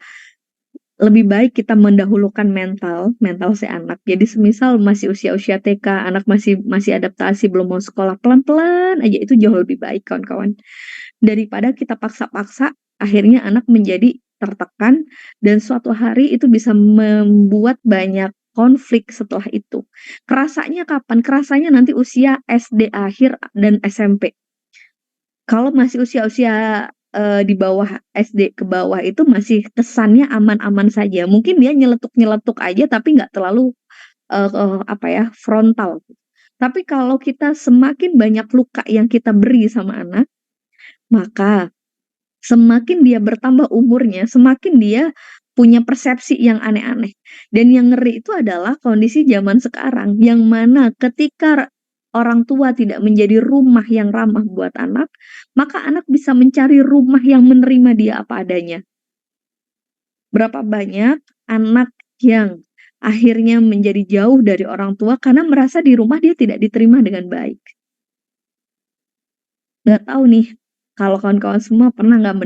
lebih baik kita mendahulukan mental si anak. Jadi semisal masih usia-usia TK, anak masih adaptasi, belum mau sekolah, pelan-pelan aja itu jauh lebih baik kawan-kawan. Daripada kita paksa-paksa, akhirnya anak menjadi tertekan dan suatu hari itu bisa membuat banyak konflik setelah itu. Kerasanya kapan? Kerasanya nanti usia SD akhir dan SMP. Kalau masih usia-usia di bawah SD ke bawah itu masih kesannya aman-aman saja. Mungkin dia nyeletuk-nyeletuk aja tapi nggak terlalu apa ya, frontal. Tapi kalau kita semakin banyak luka yang kita beri sama anak, maka Semakin dia bertambah umurnya, semakin dia punya persepsi yang aneh-aneh. Dan yang ngeri itu adalah kondisi zaman sekarang, yang mana ketika orang tua tidak menjadi rumah yang ramah buat anak, maka anak bisa mencari rumah yang menerima dia apa adanya. Berapa banyak anak yang akhirnya menjadi jauh dari orang tua karena merasa di rumah dia tidak diterima dengan baik. Nggak tahu nih, kalau kawan-kawan semua pernah nggak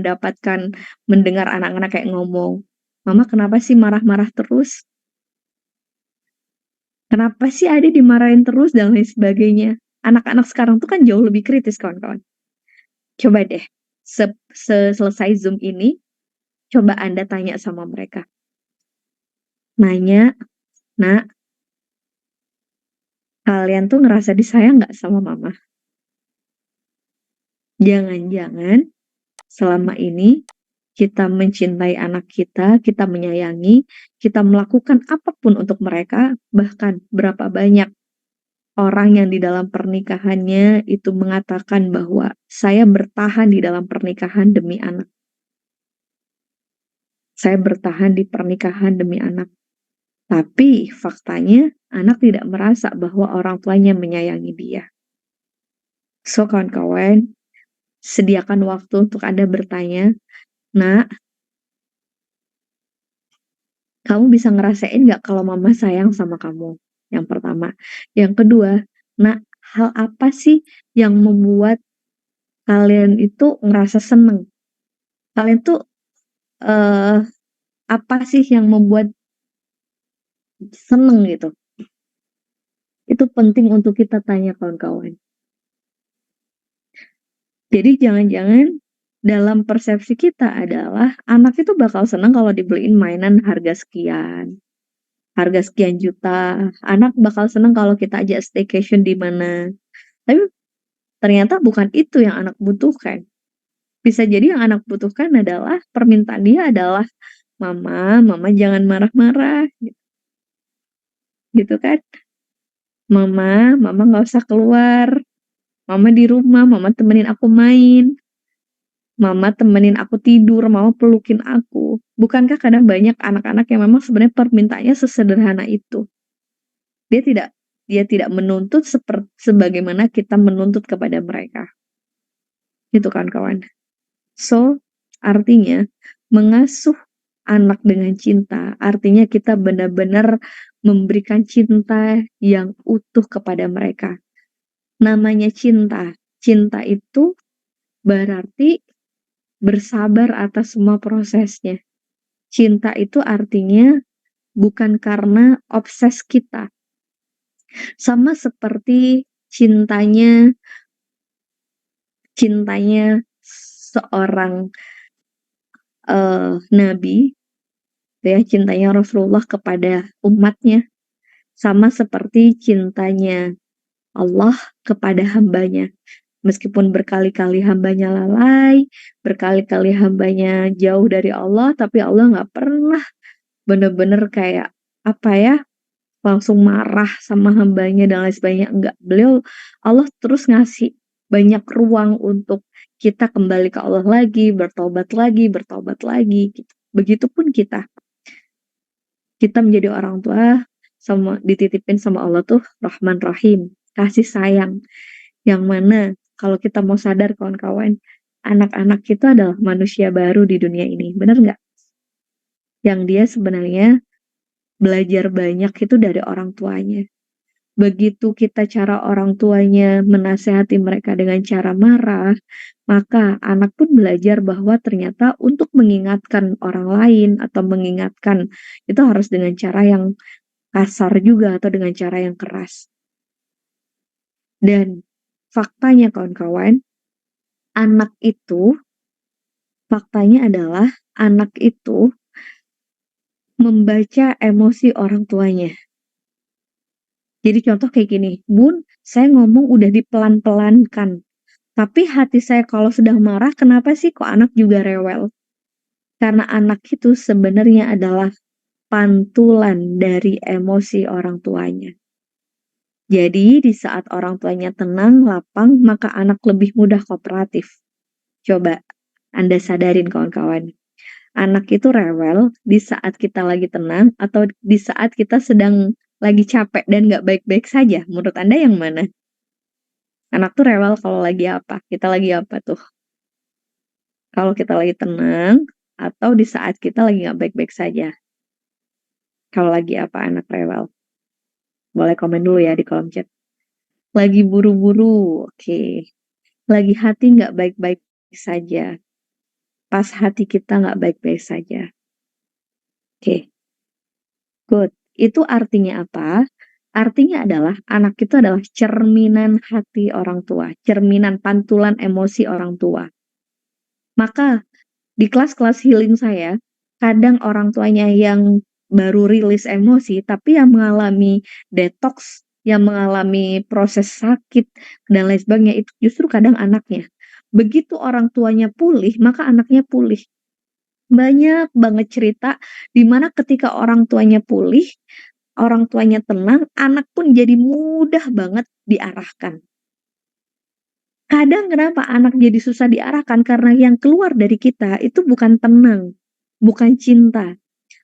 mendengar anak-anak kayak ngomong, "Mama kenapa sih marah-marah terus? Kenapa sih Adik dimarahin terus?" Dan lain sebagainya. Anak-anak sekarang tuh kan jauh lebih kritis kawan-kawan. Coba deh, selesai Zoom ini, coba Anda tanya sama mereka. Nanya, "Nak, kalian tuh ngerasa disayang nggak sama mama? Jangan-jangan selama ini kita mencintai anak kita menyayangi, kita melakukan apapun untuk mereka, bahkan berapa banyak orang yang di dalam pernikahannya itu mengatakan bahwa saya bertahan di dalam pernikahan demi anak. Saya bertahan di pernikahan demi anak. Tapi faktanya anak tidak merasa bahwa orang tuanya menyayangi dia. So kawan-kawan, sediakan waktu untuk Anda bertanya, "Nak, kamu bisa ngerasain nggak kalau mama sayang sama kamu?" Yang pertama. Yang kedua, "Nak, hal apa sih yang membuat kalian itu ngerasa seneng? Kalian tuh apa sih yang membuat seneng gitu?" Itu penting untuk kita tanya kawan-kawan. Jadi jangan-jangan dalam persepsi kita adalah anak itu bakal senang kalau dibeliin mainan harga sekian juta. Anak bakal senang kalau kita ajak staycation di mana. Tapi ternyata bukan itu yang anak butuhkan. Bisa jadi yang anak butuhkan adalah permintaan dia adalah, mama jangan marah-marah." Gitu kan. Mama nggak usah keluar. Mama di rumah, mama temenin aku main. Mama temenin aku tidur, mama pelukin aku. Bukankah kadang banyak anak-anak yang memang sebenarnya permintaannya sesederhana itu. Dia tidak menuntut sebagaimana kita menuntut kepada mereka. Gitu kan kawan. So, artinya mengasuh anak dengan cinta, artinya kita benar-benar memberikan cinta yang utuh kepada mereka. Namanya cinta. Cinta itu berarti bersabar atas semua prosesnya. Cinta itu artinya bukan karena obses kita. Sama seperti cintanya seorang nabi, ya, cintanya Rasulullah kepada umatnya, sama seperti cintanya Allah kepada hambanya. Meskipun berkali-kali hambanya lalai, berkali-kali hambanya jauh dari Allah, tapi Allah nggak pernah bener-bener kayak langsung marah sama hambanya dan lain sebagainya. Enggak, Allah terus ngasih banyak ruang untuk kita kembali ke Allah lagi, bertobat lagi gitu. Begitupun kita menjadi orang tua dititipin sama Allah tuh Rahman Rahim, kasih sayang, yang mana kalau kita mau sadar kawan-kawan, anak-anak itu adalah manusia baru di dunia ini, bener nggak? Yang dia sebenarnya belajar banyak itu dari orang tuanya. Begitu cara orang tuanya menasehati mereka dengan cara marah, maka anak pun belajar bahwa ternyata untuk mengingatkan orang lain atau mengingatkan itu harus dengan cara yang kasar juga atau dengan cara yang keras. Dan faktanya kawan-kawan, faktanya adalah anak itu membaca emosi orang tuanya. Jadi contoh kayak gini, "Bun, saya ngomong udah dipelan-pelankan, tapi hati saya kalau sedang marah, kenapa sih kok anak juga rewel?" Karena anak itu sebenarnya adalah pantulan dari emosi orang tuanya. Jadi di saat orang tuanya tenang, lapang, maka anak lebih mudah kooperatif. Coba, Anda sadarin kawan-kawan. Anak itu rewel di saat kita lagi tenang atau di saat kita sedang lagi capek dan nggak baik-baik saja. Menurut Anda yang mana? Anak tuh rewel kalau lagi apa? Kita lagi apa tuh? Kalau kita lagi tenang atau di saat kita lagi nggak baik-baik saja? Kalau lagi apa anak rewel? Boleh komen dulu ya di kolom chat. Lagi buru-buru, oke. Lagi hati nggak baik-baik saja. Pas hati kita nggak baik-baik saja. Oke, good. Itu artinya apa? Artinya adalah anak itu adalah cerminan hati orang tua, cerminan pantulan emosi orang tua. Maka di kelas-kelas healing saya, kadang orang tuanya yang baru rilis emosi, tapi yang mengalami detox, yang mengalami proses sakit, dan lain sebagainya, itu justru kadang anaknya. Begitu orang tuanya pulih, maka anaknya pulih. Banyak banget cerita di mana ketika orang tuanya pulih, orang tuanya tenang, anak pun jadi mudah banget diarahkan. Kadang kenapa anak jadi susah diarahkan? Karena yang keluar dari kita itu bukan tenang, bukan cinta.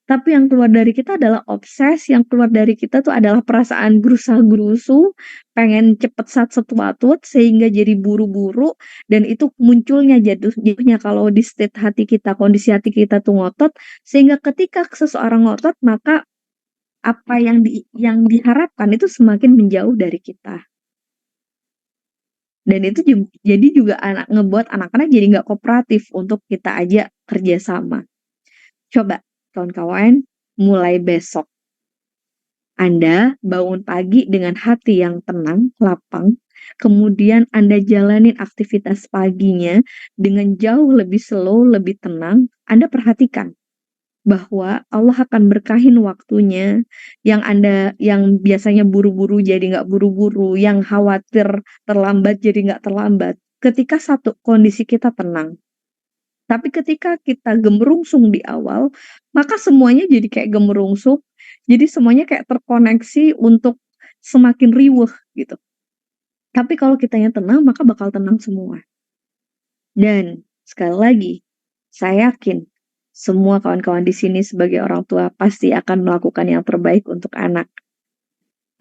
Tapi yang keluar dari kita adalah obses, yang keluar dari kita tuh adalah perasaan gerusa-gerusu, pengen cepet sat-setwatut, sehingga jadi buru-buru, dan itu munculnya jatuhnya kalau di state hati kita, kondisi hati kita tuh ngotot, sehingga ketika seseorang ngotot, maka apa yang diharapkan itu semakin menjauh dari kita. Dan itu jadi juga ngebuat anak-anak jadi nggak kooperatif untuk kita ajak kerjasama. Coba kawan-kawan, mulai besok Anda bangun pagi dengan hati yang tenang, lapang, kemudian Anda jalanin aktivitas paginya dengan jauh lebih slow, lebih tenang. Anda perhatikan bahwa Allah akan berkahin waktunya, yang biasanya buru-buru jadi nggak buru-buru, yang khawatir terlambat jadi nggak terlambat, ketika satu kondisi kita tenang. Tapi ketika kita gemerungsung di awal, maka semuanya jadi kayak gemerungsung, jadi semuanya kayak terkoneksi untuk semakin riweuh gitu. Tapi kalau kitanya tenang, maka bakal tenang semua. Dan sekali lagi, saya yakin semua kawan-kawan di sini sebagai orang tua pasti akan melakukan yang terbaik untuk anak.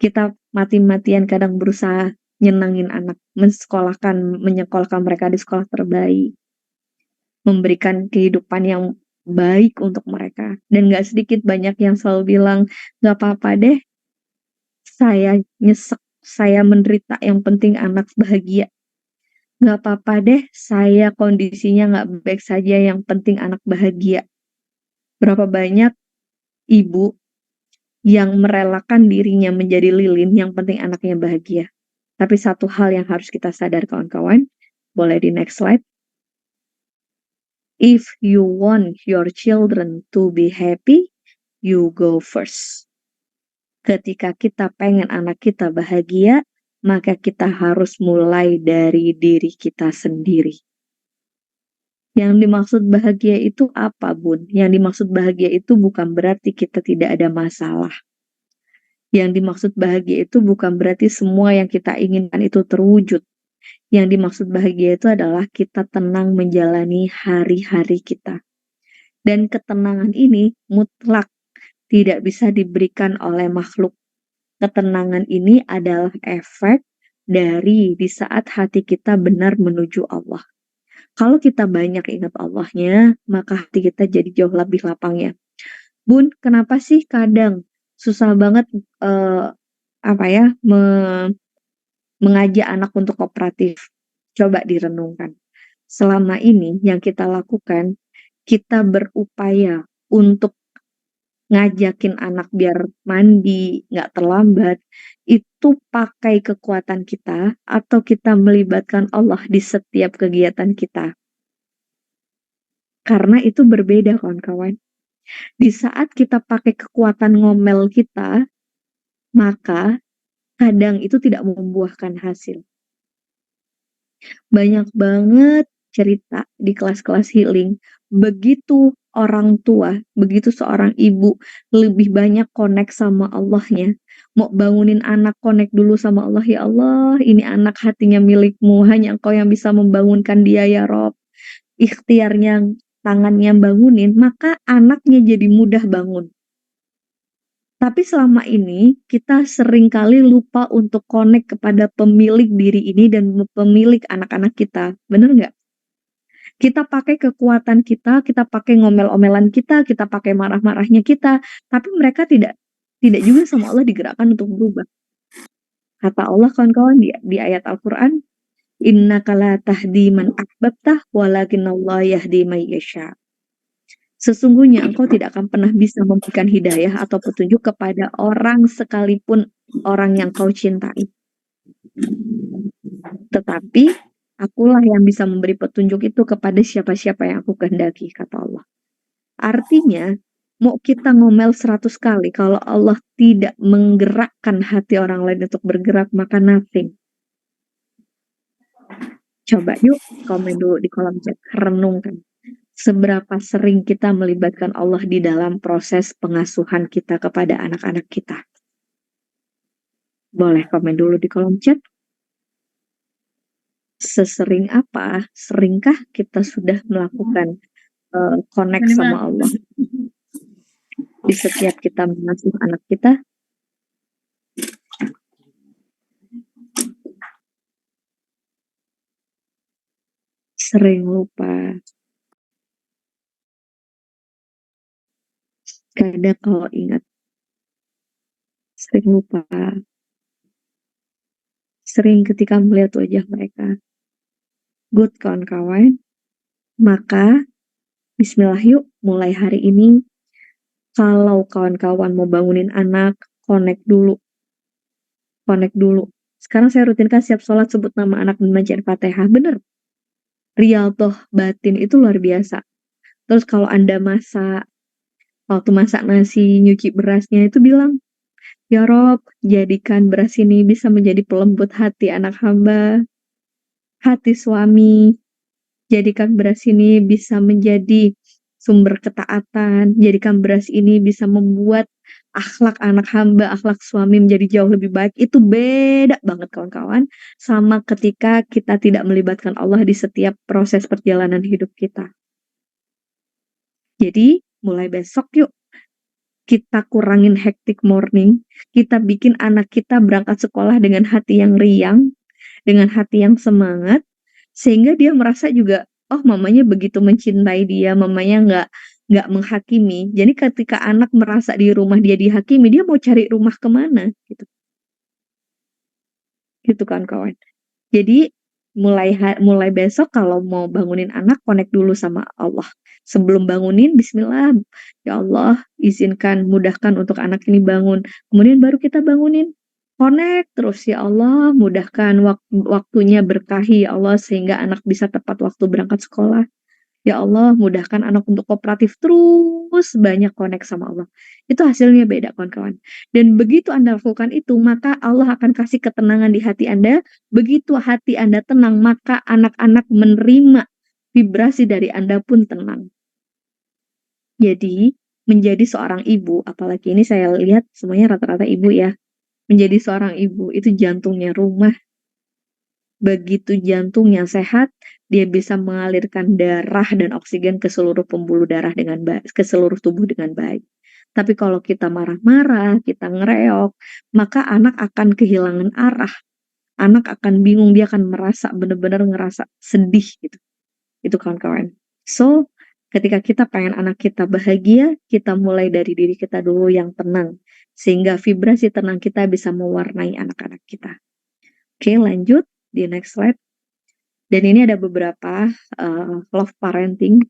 Kita mati-matian kadang berusaha nyenangin anak, menyekolahkan mereka di sekolah terbaik, memberikan kehidupan yang baik untuk mereka. Dan gak sedikit banyak yang selalu bilang, gak apa-apa deh, saya nyesek, saya menderita, yang penting anak bahagia. Gak apa-apa deh, saya kondisinya gak baik saja, yang penting anak bahagia. Berapa banyak ibu yang merelakan dirinya menjadi lilin, yang penting anaknya bahagia. Tapi satu hal yang harus kita sadar kawan-kawan, boleh di next slide. If you want your children to be happy, you go first. Ketika kita pengen anak kita bahagia, maka kita harus mulai dari diri kita sendiri. Yang dimaksud bahagia itu apa, Bun? Yang dimaksud bahagia itu bukan berarti kita tidak ada masalah. Yang dimaksud bahagia itu bukan berarti semua yang kita inginkan itu terwujud. Yang dimaksud bahagia itu adalah kita tenang menjalani hari-hari kita. Dan ketenangan ini mutlak tidak bisa diberikan oleh makhluk. Ketenangan ini adalah efek dari di saat hati kita benar menuju Allah. Kalau kita banyak ingat Allahnya, maka hati kita jadi jauh lebih lapang ya. Bun, kenapa sih kadang susah banget mengajak anak untuk kooperatif? Coba direnungkan. Selama ini yang kita lakukan, kita berupaya untuk ngajakin anak biar mandi, nggak terlambat, itu pakai kekuatan kita atau kita melibatkan Allah di setiap kegiatan kita. Karena itu berbeda kawan-kawan. Di saat kita pakai kekuatan ngomel kita, maka kadang itu tidak membuahkan hasil. Banyak banget cerita di kelas-kelas healing, begitu orang tua, begitu seorang ibu lebih banyak connect sama Allahnya, mau bangunin anak connect dulu sama Allah, ya Allah, ini anak hatinya milikmu, hanya Engkau yang bisa membangunkan dia ya Rob. ikhtiarnya tangannya bangunin, maka anaknya jadi mudah bangun. Tapi selama ini kita seringkali lupa untuk connect kepada pemilik diri ini dan pemilik anak-anak kita. Bener nggak? Kita pakai kekuatan kita pakai ngomel-omelan kita pakai marah-marahnya kita, tapi mereka tidak juga sama Allah digerakkan untuk berubah. Kata Allah kawan-kawan di ayat Al-Quran, innaka la tahdi man ahbabta walakinallahu yahdi may yasha. Sesungguhnya engkau tidak akan pernah bisa memberikan hidayah atau petunjuk kepada orang sekalipun orang yang kau cintai. Tetapi akulah yang bisa memberi petunjuk itu kepada siapa-siapa yang aku kehendaki, kata Allah. Artinya, mau kita ngomel 100 kali, kalau Allah tidak menggerakkan hati orang lain untuk bergerak, maka nothing. Coba yuk komen dulu di kolom chat, renungkan. Seberapa sering kita melibatkan Allah di dalam proses pengasuhan kita kepada anak-anak kita? Boleh komen dulu di kolom chat. Sesering apa, seringkah kita sudah melakukan connect sama Allah di setiap kita mengasuh anak kita? Sering lupa. Kadang kalau ingat, sering lupa. Sering ketika melihat wajah mereka. Good kawan-kawan, maka bismillah yuk mulai hari ini. Kalau kawan-kawan mau bangunin anak, connect dulu. Sekarang saya rutinkan setiap sholat sebut nama anak dan baca Fatihah. Bener. Riyadhah batin itu luar biasa. Terus kalau Anda waktu masak nasi, nyuci berasnya itu bilang, ya Rob, jadikan beras ini bisa menjadi pelembut hati anak hamba, hati suami. Jadikan beras ini bisa menjadi sumber ketaatan. Jadikan beras ini bisa membuat akhlak anak hamba, akhlak suami menjadi jauh lebih baik. Itu beda banget kawan-kawan sama ketika kita tidak melibatkan Allah di setiap proses perjalanan hidup kita. Jadi mulai besok yuk kita kurangin hectic morning, kita bikin anak kita berangkat sekolah dengan hati yang riang, dengan hati yang semangat, sehingga dia merasa juga, oh mamanya begitu mencintai dia, mamanya nggak menghakimi. Jadi ketika anak merasa di rumah dia dihakimi, dia mau cari rumah kemana gitu kan kawan. Jadi mulai besok kalau mau bangunin anak, connect dulu sama Allah. Sebelum bangunin, bismillah, ya Allah izinkan, mudahkan untuk anak ini bangun. Kemudian baru kita bangunin, connect terus, ya Allah mudahkan waktunya, berkahi ya Allah sehingga anak bisa tepat waktu berangkat sekolah. Ya Allah mudahkan anak untuk kooperatif, terus banyak connect sama Allah. Itu hasilnya beda kawan-kawan. Dan begitu Anda lakukan itu, maka Allah akan kasih ketenangan di hati Anda. Begitu hati Anda tenang, maka anak-anak menerima vibrasi dari Anda pun tenang. Jadi, menjadi seorang ibu, apalagi ini saya lihat semuanya rata-rata ibu ya. Menjadi seorang ibu, itu jantungnya rumah. Begitu jantungnya sehat, dia bisa mengalirkan darah dan oksigen ke seluruh pembuluh darah dengan baik, ke seluruh tubuh dengan baik. Tapi kalau kita marah-marah, kita ngereok, maka anak akan kehilangan arah. Anak akan bingung, dia akan merasa benar-benar ngerasa sedih gitu. Itu kawan-kawan. So, ketika kita pengen anak kita bahagia, kita mulai dari diri kita dulu yang tenang. Sehingga vibrasi tenang kita bisa mewarnai anak-anak kita. Oke, lanjut di next slide. Dan ini ada beberapa love parenting.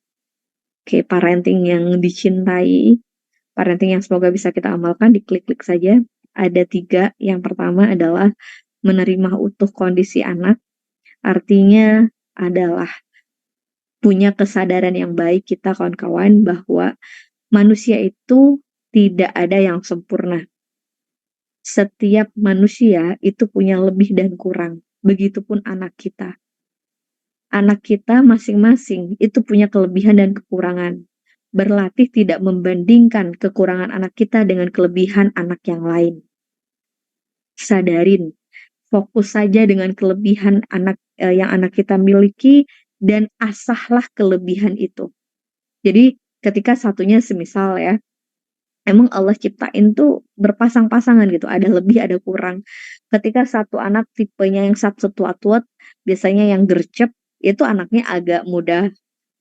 Oke, parenting yang dicintai, parenting yang semoga bisa kita amalkan, diklik-klik saja. Ada 3. Yang pertama adalah menerima utuh kondisi anak. Artinya adalah punya kesadaran yang baik kita kawan-kawan bahwa manusia itu tidak ada yang sempurna. Setiap manusia itu punya lebih dan kurang. Begitupun anak kita. Anak kita masing-masing itu punya kelebihan dan kekurangan. Berlatih tidak membandingkan kekurangan anak kita dengan kelebihan anak yang lain. Sadarin, fokus saja dengan kelebihan yang anak kita miliki, dan asahlah kelebihan itu. Jadi ketika satunya semisal ya, emang Allah ciptain tuh berpasang-pasangan gitu, ada lebih ada kurang. Ketika satu anak tipenya yang satu tuat-tuat, biasanya yang gercep, itu anaknya agak mudah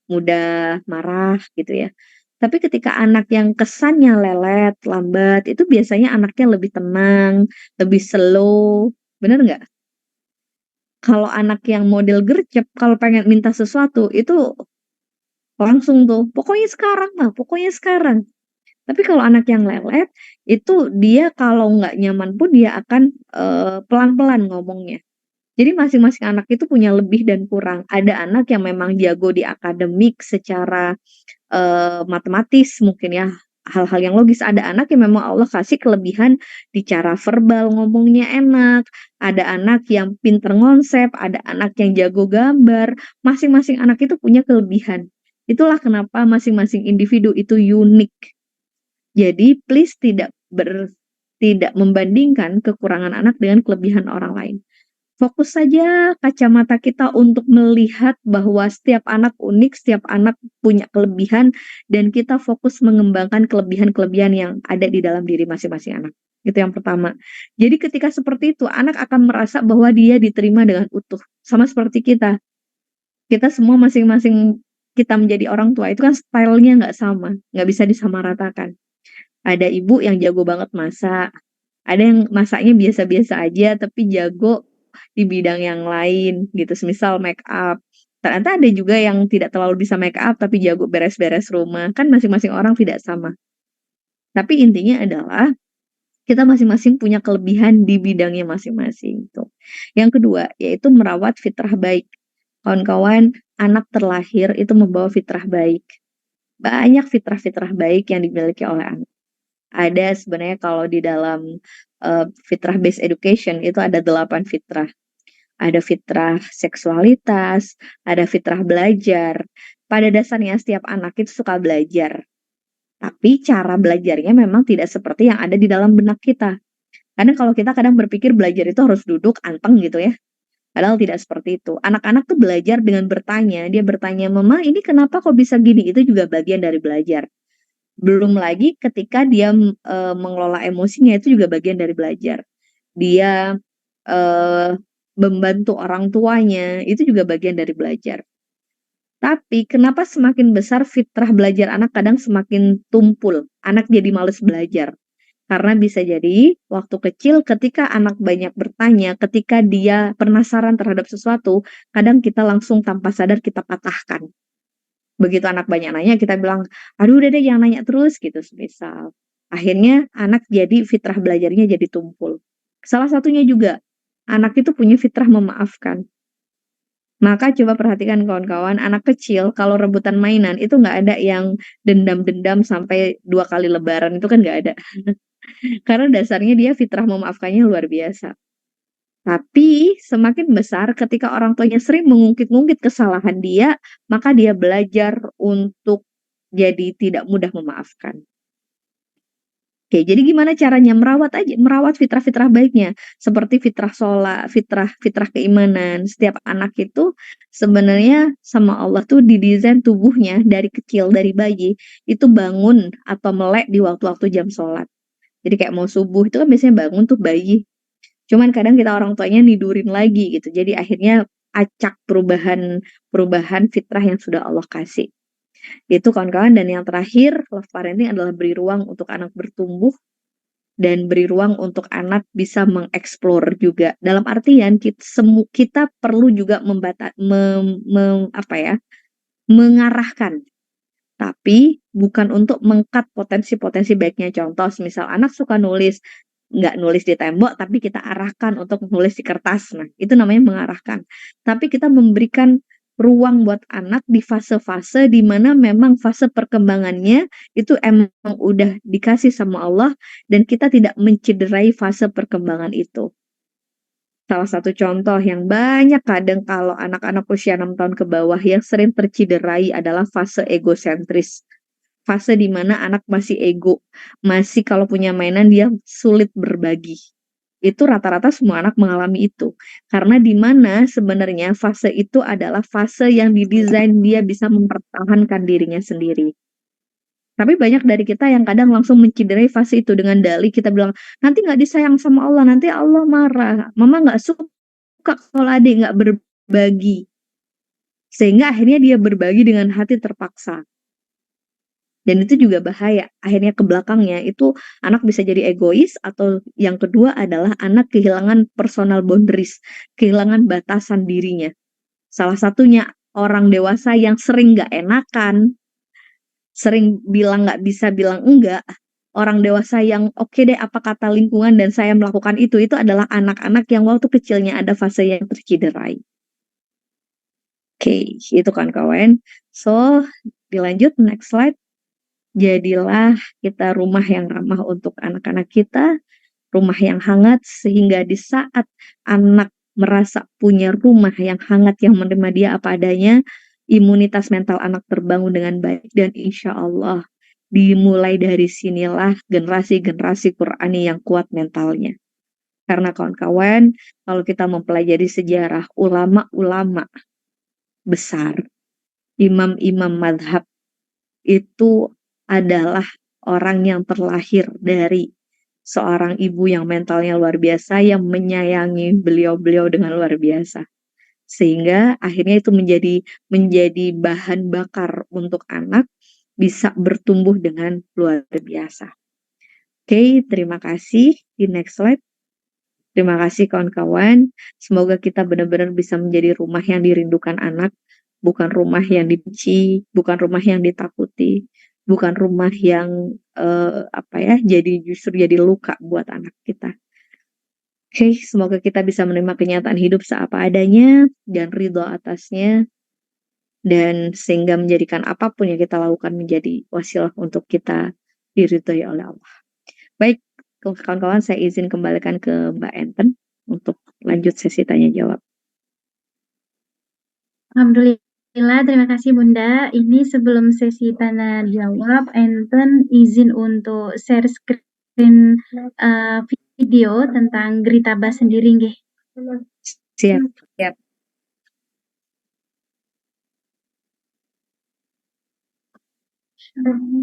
mudah marah gitu ya. Tapi ketika anak yang kesannya lelet, lambat, itu biasanya anaknya lebih tenang, lebih slow, bener nggak? Kalau anak yang model gercep, kalau pengen minta sesuatu, itu langsung tuh, pokoknya sekarang mah, pokoknya sekarang. Tapi kalau anak yang lelet, itu dia kalau nggak nyaman pun dia akan pelan-pelan ngomongnya. Jadi masing-masing anak itu punya lebih dan kurang. Ada anak yang memang jago di akademik secara matematis mungkin ya, hal-hal yang logis. Ada anak yang memang Allah kasih kelebihan di cara verbal ngomongnya enak, ada anak yang pinter ngonsep, ada anak yang jago gambar, masing-masing anak itu punya kelebihan. Itulah kenapa masing-masing individu itu unik. Jadi please tidak membandingkan kekurangan anak dengan kelebihan orang lain. Fokus saja kacamata kita untuk melihat bahwa setiap anak unik, setiap anak punya kelebihan, dan kita fokus mengembangkan kelebihan-kelebihan yang ada di dalam diri masing-masing anak. Itu yang pertama. Jadi ketika seperti itu, anak akan merasa bahwa dia diterima dengan utuh. Sama seperti kita. Kita semua masing-masing kita menjadi orang tua itu kan stylenya nggak sama, nggak bisa disamaratakan. Ada ibu yang jago banget masak, ada yang masaknya biasa-biasa aja tapi jago di bidang yang lain gitu, semisal make up. Ternyata ada juga yang tidak terlalu bisa make up tapi jago beres-beres rumah. Kan masing-masing orang tidak sama. Tapi intinya adalah kita masing-masing punya kelebihan di bidangnya masing-masing tuh. Yang kedua yaitu merawat fitrah baik. Kawan-kawan, anak terlahir itu membawa fitrah baik. Banyak fitrah-fitrah baik yang dimiliki oleh anak. Ada sebenarnya kalau di dalam fitrah based education itu ada 8 fitrah. Ada fitrah seksualitas, ada fitrah belajar. Pada dasarnya setiap anak itu suka belajar. Tapi cara belajarnya memang tidak seperti yang ada di dalam benak kita. Karena kalau kita kadang berpikir belajar itu harus duduk anteng gitu ya. Padahal tidak seperti itu. Anak-anak tuh belajar dengan bertanya. Dia bertanya, "Mama, ini kenapa kok bisa gini?" Itu juga bagian dari belajar. Belum lagi ketika dia mengelola emosinya, itu juga bagian dari belajar. Dia membantu orang tuanya, itu juga bagian dari belajar. Tapi kenapa semakin besar fitrah belajar anak kadang semakin tumpul, anak jadi males belajar. Karena bisa jadi waktu kecil ketika anak banyak bertanya, ketika dia penasaran terhadap sesuatu, kadang kita langsung tanpa sadar kita patahkan. Begitu anak banyak nanya kita bilang, "Aduh udah deh jangan nanya terus," gitu semisal. Akhirnya anak jadi fitrah belajarnya jadi tumpul. Salah satunya juga, anak itu punya fitrah memaafkan. Maka coba perhatikan kawan-kawan, anak kecil kalau rebutan mainan itu nggak ada yang dendam-dendam sampai 2 kali lebaran, itu kan nggak ada. Karena dasarnya dia fitrah memaafkannya luar biasa. Tapi semakin besar ketika orang tuanya sering mengungkit-ungkit kesalahan dia, maka dia belajar untuk jadi tidak mudah memaafkan. Oke, jadi gimana caranya? Merawat fitrah-fitrah baiknya, seperti fitrah sholat, fitrah keimanan. Setiap anak itu sebenarnya sama Allah tuh didesain tubuhnya dari kecil, dari bayi, itu bangun atau melek di waktu-waktu jam sholat. Jadi kayak mau subuh itu kan biasanya bangun tuh bayi. Cuman kadang kita orang tuanya nidurin lagi gitu. Jadi akhirnya acak perubahan fitrah yang sudah Allah kasih. Itu kawan-kawan, dan yang terakhir, love parenting adalah beri ruang untuk anak bertumbuh dan beri ruang untuk anak bisa mengeksplor juga. Dalam artian kita perlu juga mengarahkan, tapi bukan untuk mengkat potensi-potensi baiknya. Contoh, misal anak suka nulis, nggak nulis di tembok, tapi kita arahkan untuk nulis di kertas. Nah, itu namanya mengarahkan. Tapi kita memberikan ruang buat anak di fase-fase di mana memang fase perkembangannya itu emang udah dikasih sama Allah dan kita tidak mencederai fase perkembangan itu. Salah satu contoh yang banyak kadang kalau anak-anak usia 6 tahun ke bawah yang sering tercederai adalah fase egosentris. Fase di mana anak masih ego, masih kalau punya mainan dia sulit berbagi. Itu rata-rata semua anak mengalami itu. Karena di mana sebenarnya fase itu adalah fase yang didesain dia bisa mempertahankan dirinya sendiri. Tapi banyak dari kita yang kadang langsung menciderai fase itu dengan dalih kita bilang, nanti nggak disayang sama Allah, nanti Allah marah. Mama nggak suka kalau adik nggak berbagi. Sehingga akhirnya dia berbagi dengan hati terpaksa. Dan itu juga bahaya. Akhirnya ke belakangnya itu anak bisa jadi egois, atau yang kedua adalah anak kehilangan personal boundaries, kehilangan batasan dirinya. Salah satunya orang dewasa yang sering gak enakan, sering bilang gak bisa bilang enggak, orang dewasa yang oke deh apa kata lingkungan dan saya melakukan itu adalah anak-anak yang waktu kecilnya ada fase yang terciderai. Oke, itu kan kawan. So, dilanjut next slide. Jadilah kita rumah yang ramah untuk anak-anak kita, rumah yang hangat, sehingga di saat anak merasa punya rumah yang hangat yang menerima dia apa adanya, imunitas mental anak terbangun dengan baik, dan insya Allah dimulai dari sinilah generasi-generasi Qur'ani yang kuat mentalnya. Karena kawan-kawan, kalau kita mempelajari sejarah ulama-ulama besar, imam-imam madhab, itu adalah orang yang terlahir dari seorang ibu yang mentalnya luar biasa, yang menyayangi beliau-beliau dengan luar biasa. Sehingga akhirnya itu menjadi bahan bakar untuk anak bisa bertumbuh dengan luar biasa. Oke, terima kasih. Di next slide. Terima kasih kawan-kawan. Semoga kita benar-benar bisa menjadi rumah yang dirindukan anak, bukan rumah yang dibenci, bukan rumah yang ditakuti, bukan rumah yang justru jadi luka buat anak kita. Oke, semoga kita bisa menerima kenyataan hidup seapa adanya dan ridho atasnya, dan sehingga menjadikan apapun yang kita lakukan menjadi wasilah untuk kita diridhoi oleh Allah. Baik, kawan-kawan, saya izin kembalikan ke Mbak Enten untuk lanjut sesi tanya jawab. Alhamdulillah, terima kasih Bunda. Ini sebelum sesi tanya jawab, Enten izin untuk share screen video tentang Gritaba sendiri nggih. Siap.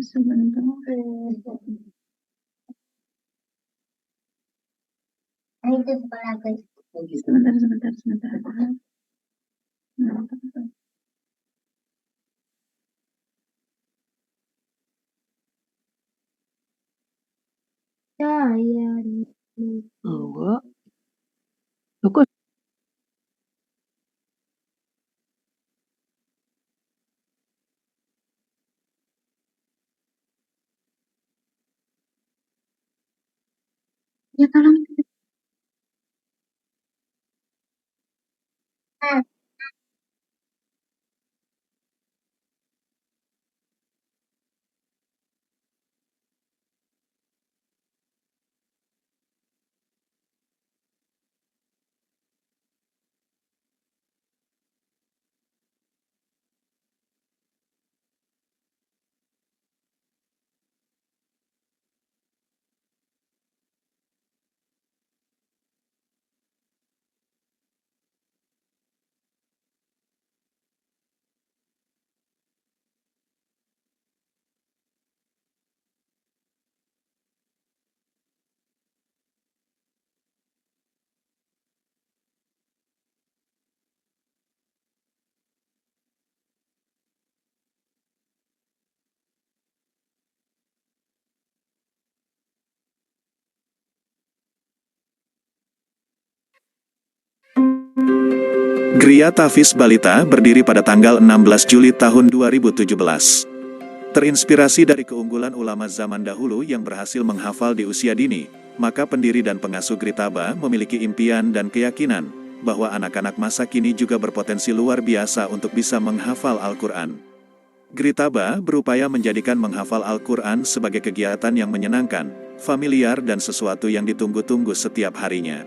Sebentar. Ya tolong. Gria Tahfiz Balita berdiri pada tanggal 16 Juli tahun 2017. Terinspirasi dari keunggulan ulama zaman dahulu yang berhasil menghafal di usia dini, maka pendiri dan pengasuh Gritaba memiliki impian dan keyakinan bahwa anak-anak masa kini juga berpotensi luar biasa untuk bisa menghafal Al-Quran. Gritaba berupaya menjadikan menghafal Al-Quran sebagai kegiatan yang menyenangkan, familiar dan sesuatu yang ditunggu-tunggu setiap harinya.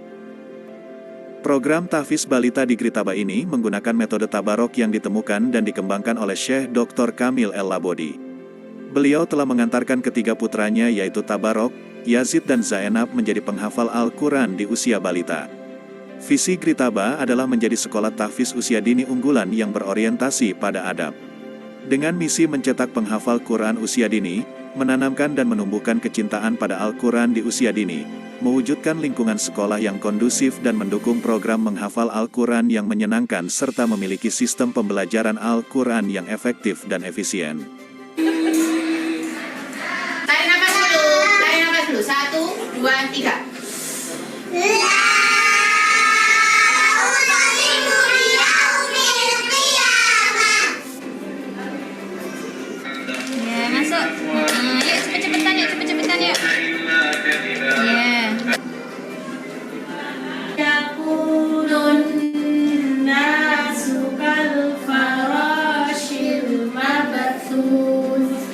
Program Tahfiz Balita di Gritaba ini menggunakan metode tabarok yang ditemukan dan dikembangkan oleh Syekh Dr. Kamil El Labodi. Beliau telah mengantarkan ketiga putranya yaitu tabarok, Yazid dan Zainab menjadi penghafal Al-Quran di usia balita. Visi Gritaba adalah menjadi sekolah tahfiz usia dini unggulan yang berorientasi pada adab. Dengan misi mencetak penghafal Quran usia dini, menanamkan dan menumbuhkan kecintaan pada Al-Quran di usia dini, mewujudkan lingkungan sekolah yang kondusif dan mendukung program menghafal Al-Quran yang menyenangkan serta memiliki sistem pembelajaran Al-Quran yang efektif dan efisien. Tarik nafas dulu. 1, 2, 3. Ya, masuk. Yuk, cepet-cepetan yuk. Ya. Yaqulun nasu kal farashil mabthus.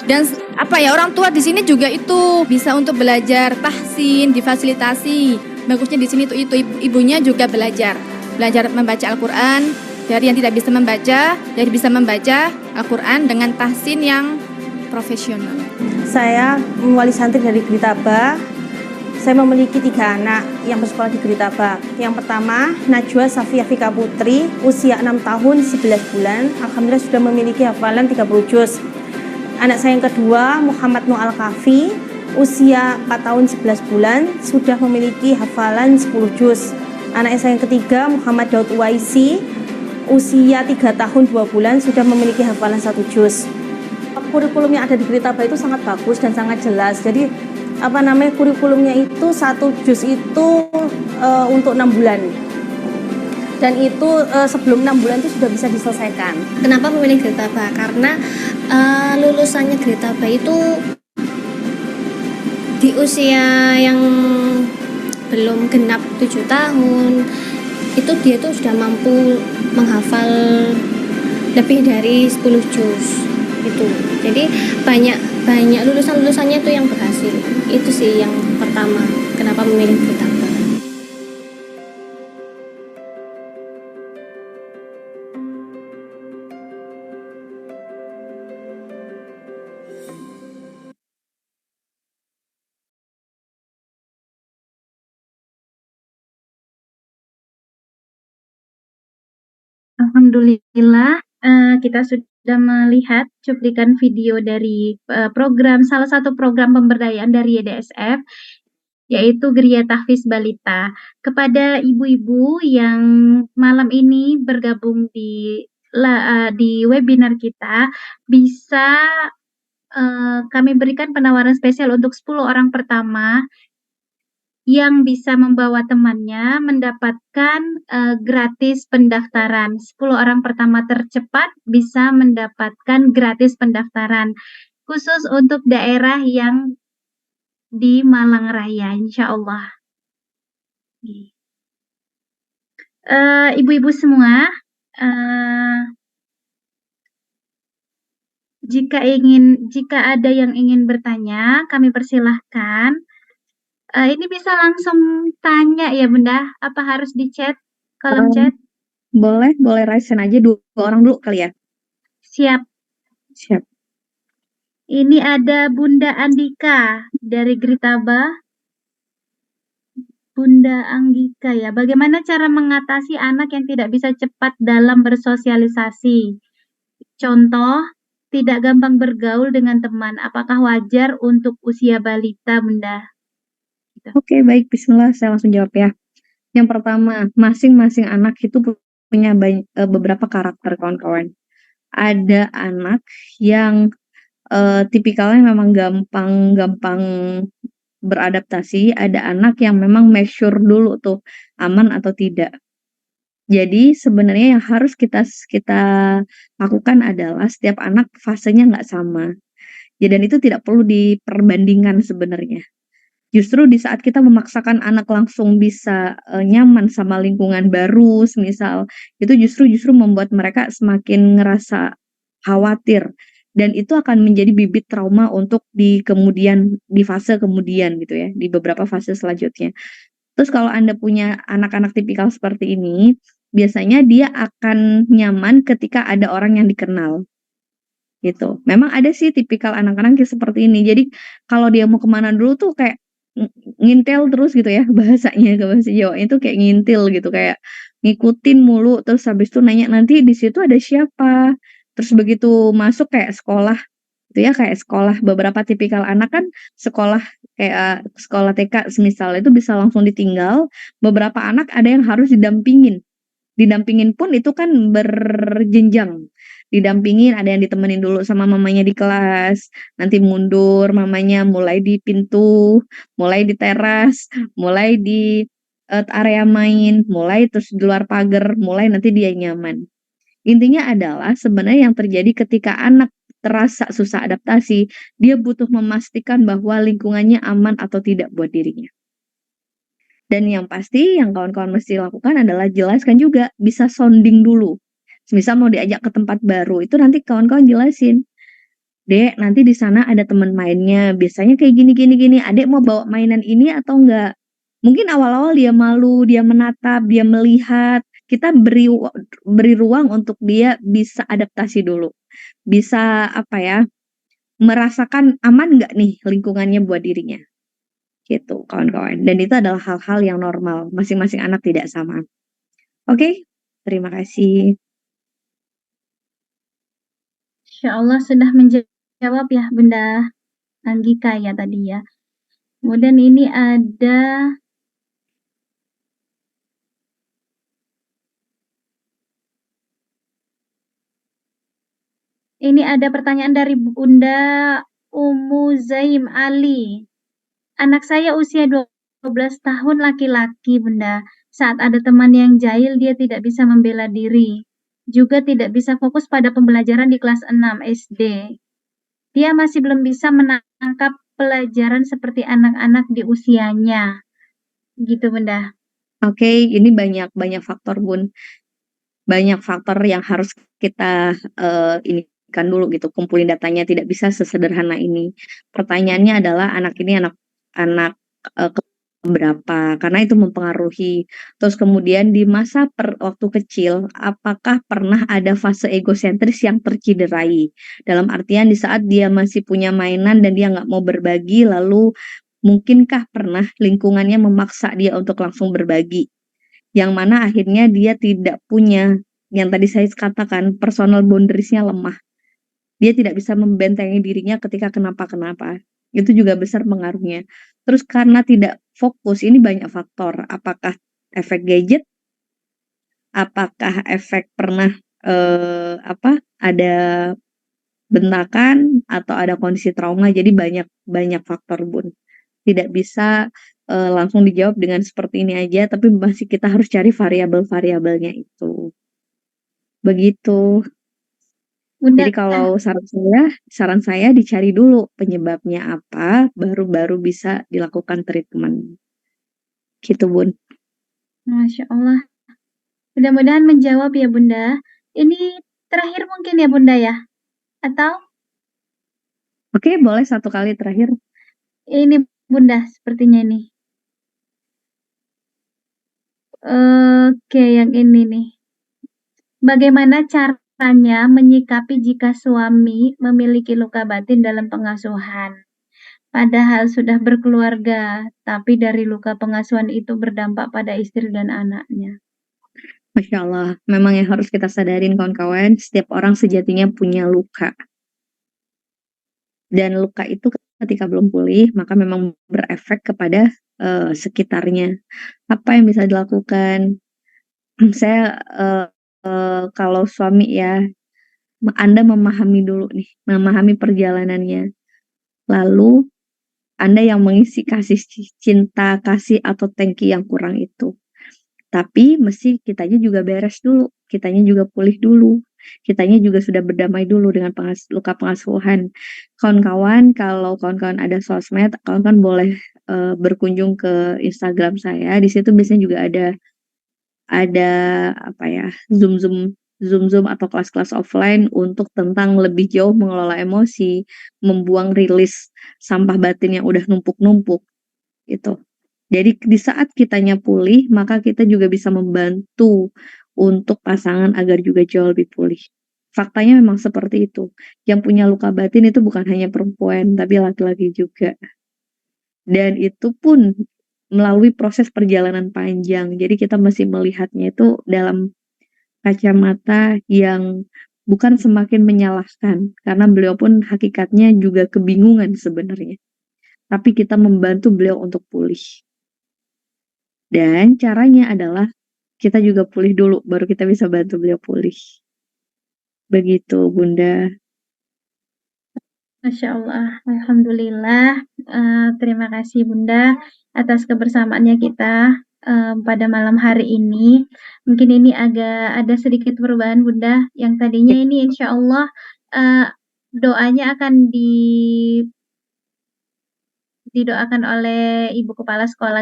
Dan orang tua di sini juga itu bisa untuk belajar tahsin, difasilitasi. Bagusnya di sini itu ibunya juga belajar membaca Al-Qur'an dari yang tidak bisa membaca, jadi bisa membaca Al-Qur'an dengan tahsin yang profesional. Saya wali santri dari Gritaba. Saya memiliki 3 anak yang bersekolah di Gritaba. Yang pertama, Najwa Safiyah Fika Putri, usia 6 tahun 11 bulan. Alhamdulillah sudah memiliki hafalan 30 juz. Anak saya yang kedua, Muhammad Nuh Al-Kafi, usia 4 tahun 11 bulan, sudah memiliki hafalan 10 juz. Anak saya yang ketiga, Muhammad Daud Uwaisi, usia 3 tahun 2 bulan, sudah memiliki hafalan 1 juz. Kurikulum yang ada di Gritaba itu sangat bagus dan sangat jelas. Jadi kurikulumnya itu 1 juz itu untuk 6 bulan. Dan itu sebelum 6 bulan itu sudah bisa diselesaikan. Kenapa memilih Gritaba? Karena lulusannya Gritaba itu di usia yang belum genap 7 tahun, itu dia tuh sudah mampu menghafal lebih dari 10 juz itu. Jadi banyak lulusannya itu yang berhasil. Itu sih yang pertama kenapa memilih Gritaba. Alhamdulillah, kita sudah melihat cuplikan video dari salah satu program pemberdayaan dari YDSF, yaitu Geria Tahfiz Balita. Kepada ibu-ibu yang malam ini bergabung di webinar kita, bisa kami berikan penawaran spesial untuk 10 orang pertama yang bisa membawa temannya mendapatkan gratis pendaftaran. 10 orang pertama tercepat bisa mendapatkan gratis pendaftaran. Khusus untuk daerah yang di Malang Raya, insya Allah. Ibu-ibu semua, jika ada yang ingin bertanya, kami persilahkan. Ini bisa langsung tanya ya Bunda, apa harus di chat, kolom chat? Boleh raisen aja 2 orang dulu kali ya. Siap. Ini ada Bunda Andika dari Gritaba. Bunda Anggika ya, bagaimana cara mengatasi anak yang tidak bisa cepat dalam bersosialisasi? Contoh, tidak gampang bergaul dengan teman, apakah wajar untuk usia balita, Bunda? Oke, baik, bismillah, saya langsung jawab ya. Yang pertama, masing-masing anak itu punya beberapa karakter, kawan-kawan. Ada anak yang tipikalnya memang gampang beradaptasi, ada anak yang memang make-sure dulu tuh aman atau tidak. Jadi sebenarnya yang harus kita lakukan adalah setiap anak fasenya nggak sama. Ya dan itu tidak perlu diperbandingkan sebenarnya. Justru di saat kita memaksakan anak langsung bisa, nyaman sama lingkungan baru semisal, itu justru membuat mereka semakin ngerasa khawatir dan itu akan menjadi bibit trauma untuk di fase kemudian gitu ya, di beberapa fase selanjutnya. Terus kalau Anda punya anak-anak tipikal seperti ini, biasanya dia akan nyaman ketika ada orang yang dikenal, gitu. Memang ada sih tipikal anak-anak yang seperti ini. Jadi kalau dia mau kemana dulu tuh kayak ngintel terus gitu ya bahasanya, ke bahasa Jawa itu kayak ngintil gitu, kayak ngikutin mulu, terus habis itu nanya, "Nanti di situ ada siapa?" Terus begitu masuk kayak sekolah gitu ya, kayak sekolah beberapa tipikal anak kan sekolah kayak sekolah TK semisal itu bisa langsung ditinggal, beberapa anak ada yang harus didampingin. Didampingin pun itu kan berjenjang. Didampingin, ada yang ditemenin dulu sama mamanya di kelas, nanti mundur mamanya mulai di pintu, mulai di teras, mulai di, area main, mulai terus di luar pagar, mulai nanti dia nyaman. Intinya adalah sebenarnya yang terjadi ketika anak terasa susah adaptasi, dia butuh memastikan bahwa lingkungannya aman atau tidak buat dirinya. Dan yang pasti yang kawan-kawan mesti lakukan adalah jelaskan juga, bisa sounding dulu. Semisal mau diajak ke tempat baru, itu nanti kawan-kawan jelasin, "Dek, nanti di sana ada teman mainnya, biasanya kayak gini gini gini, Adek mau bawa mainan ini atau enggak?" Mungkin awal-awal dia malu, dia menatap, dia melihat, kita beri ruang untuk dia bisa adaptasi dulu. Bisa, apa ya, merasakan aman nggak nih lingkungannya buat dirinya. Gitu kawan-kawan, dan itu adalah hal-hal yang normal, masing-masing anak tidak sama. Oke, terima kasih. Insya Allah sudah menjawab ya Bunda Anggika ya tadi ya. Kemudian ini ada pertanyaan dari Bunda Umu Zaim Ali. Anak saya usia 12 tahun laki-laki, Bunda. Saat ada teman yang jahil, dia tidak bisa membela diri. Juga tidak bisa fokus pada pembelajaran di kelas 6 SD. Dia masih belum bisa menangkap pelajaran seperti anak-anak di usianya. Gitu, Bunda. Oke, ini banyak faktor, Bun. Banyak faktor yang harus kita, inikan dulu gitu, kumpulin datanya, tidak bisa sesederhana ini. Pertanyaannya adalah anak ini anak, berapa, karena itu mempengaruhi. Terus kemudian di masa waktu kecil, apakah pernah ada fase egosentris yang tercederai? Dalam artian di saat dia masih punya mainan dan dia nggak mau berbagi, lalu mungkinkah pernah lingkungannya memaksa dia untuk langsung berbagi? Yang mana akhirnya dia tidak punya, yang tadi saya katakan, personal boundaries-nya lemah. Dia tidak bisa membentengi dirinya ketika kenapa-kenapa. Itu juga besar pengaruhnya. Terus karena tidak fokus, ini banyak faktor. Apakah efek gadget? Apakah efek pernah, ada bentakan atau ada kondisi trauma? Jadi banyak faktor, Bun. Tidak bisa, langsung dijawab dengan seperti ini aja, tapi masih kita harus cari variabel-variabelnya itu. Begitu. Bunda, Jadi kalau saran saya dicari dulu penyebabnya apa, baru bisa dilakukan treatment. Gitu, Bun. Masya Allah. Mudah-mudahan menjawab ya, Bunda. Ini terakhir mungkin ya, Bunda ya? Atau? Oke, boleh satu kali terakhir. Ini, Bunda, sepertinya nih. Oke, yang ini nih. Bagaimana caranya menyikapi jika suami memiliki luka batin dalam pengasuhan? Padahal sudah berkeluarga, tapi dari luka pengasuhan itu berdampak pada istri dan anaknya. Masya Allah, memang yang harus kita sadarin kawan-kawan, setiap orang sejatinya punya luka. Dan luka itu ketika belum pulih, maka memang berefek kepada sekitarnya. Apa yang bisa dilakukan? Saya kalau suami ya, Anda memahami dulu nih, memahami perjalanannya. Lalu Anda yang mengisi kasih cinta, kasih atau tangki yang kurang itu. Tapi mesti kitanya juga beres dulu, kitanya juga pulih dulu, kitanya juga sudah berdamai dulu dengan luka pengasuhan. Kawan-kawan, kalau kawan-kawan ada sosmed, kawan-kawan boleh berkunjung ke Instagram saya. Di situ biasanya juga ada apa ya, Zoom atau kelas-kelas offline untuk tentang lebih jauh mengelola emosi, membuang rilis sampah batin yang udah numpuk-numpuk gitu. Jadi di saat kitanya pulih, maka kita juga bisa membantu untuk pasangan agar juga jauh lebih pulih. Faktanya memang seperti itu. Yang punya luka batin itu bukan hanya perempuan, tapi laki-laki juga. Dan itu pun melalui proses perjalanan panjang. Jadi kita mesti melihatnya itu dalam kacamata yang bukan semakin menyalahkan, karena beliau pun hakikatnya juga kebingungan sebenarnya. Tapi kita membantu beliau untuk pulih. Dan caranya adalah kita juga pulih dulu, baru kita bisa bantu beliau pulih. Begitu, Bunda. Masya Allah, Alhamdulillah. Terima kasih Bunda atas kebersamaannya kita pada malam hari ini. Mungkin ini agak ada sedikit perubahan Bunda. Yang tadinya ini insya Allah doanya akan didoakan oleh Ibu Kepala Sekolah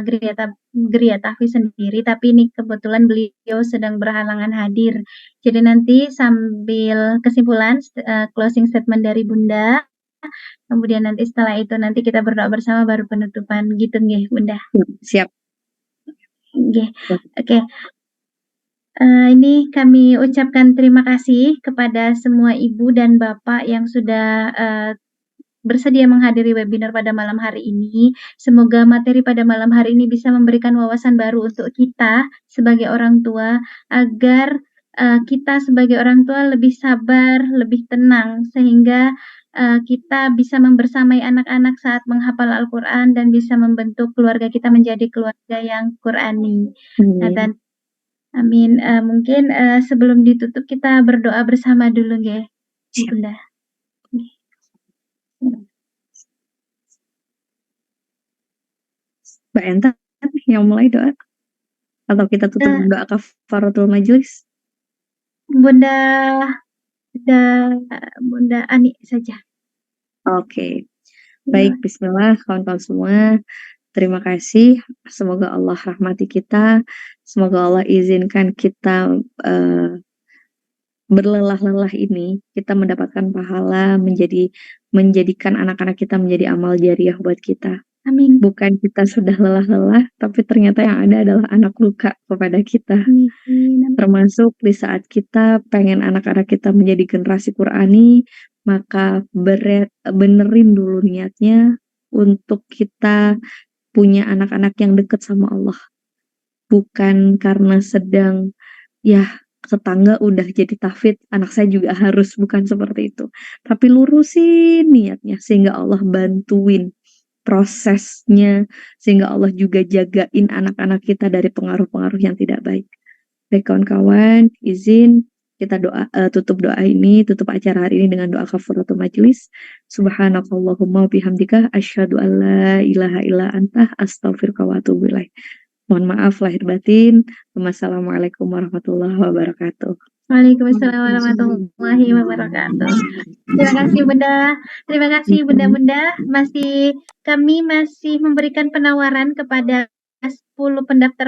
Geria Tahfiz sendiri, tapi ini kebetulan beliau sedang berhalangan hadir. Jadi nanti sambil kesimpulan closing statement dari Bunda, kemudian nanti setelah itu nanti kita berdoa bersama baru penutupan gitu nggih Bunda. Siap. Nggih. Oke. Ini kami ucapkan terima kasih kepada semua ibu dan bapak yang sudah bersedia menghadiri webinar pada malam hari ini. Semoga materi pada malam hari ini bisa memberikan wawasan baru untuk kita sebagai orang tua, agar kita sebagai orang tua lebih sabar, lebih tenang, sehingga kita bisa membersamai anak-anak saat menghafal Al-Quran dan bisa membentuk keluarga kita menjadi keluarga yang Qurani. Dan amin. Mungkin sebelum ditutup kita berdoa bersama dulu nggih, Bunda. Mbak Enta yang mulai doa, atau kita tutup doa kafaratul majelis? Bunda Ani saja. Oke. Baik, bismillah kawan-kawan semua. Terima kasih. Semoga Allah rahmati kita. Semoga Allah izinkan kita berlelah-lelah ini kita mendapatkan pahala, menjadikan anak-anak kita menjadi amal jariah buat kita. Amin. Bukan kita sudah lelah-lelah, tapi ternyata yang ada adalah anak luka kepada kita. Amin. Termasuk di saat kita pengen anak-anak kita menjadi generasi Qurani, maka benerin dulu niatnya untuk kita punya anak-anak yang dekat sama Allah. Bukan karena sedang tetangga udah jadi tahfidz, anak saya juga harus, bukan seperti itu. Tapi lurusin niatnya sehingga Allah bantuin prosesnya, sehingga Allah juga jagain anak-anak kita dari pengaruh-pengaruh yang tidak baik. Baik kawan-kawan, izin kita tutup acara hari ini dengan doa kafaratul majelis. Subhanakallahumma bihamdika asyhadu an la ilaha illa anta astaghfiruka wa atubu ilaik. Mohon maaf lahir batin. Wassalamualaikum warahmatullahi wabarakatuh. Waalaikumsalam warahmatullahi wabarakatuh. Terima kasih Bunda. Terima kasih Bunda-bunda. Kami masih memberikan penawaran kepada 10 pendaftar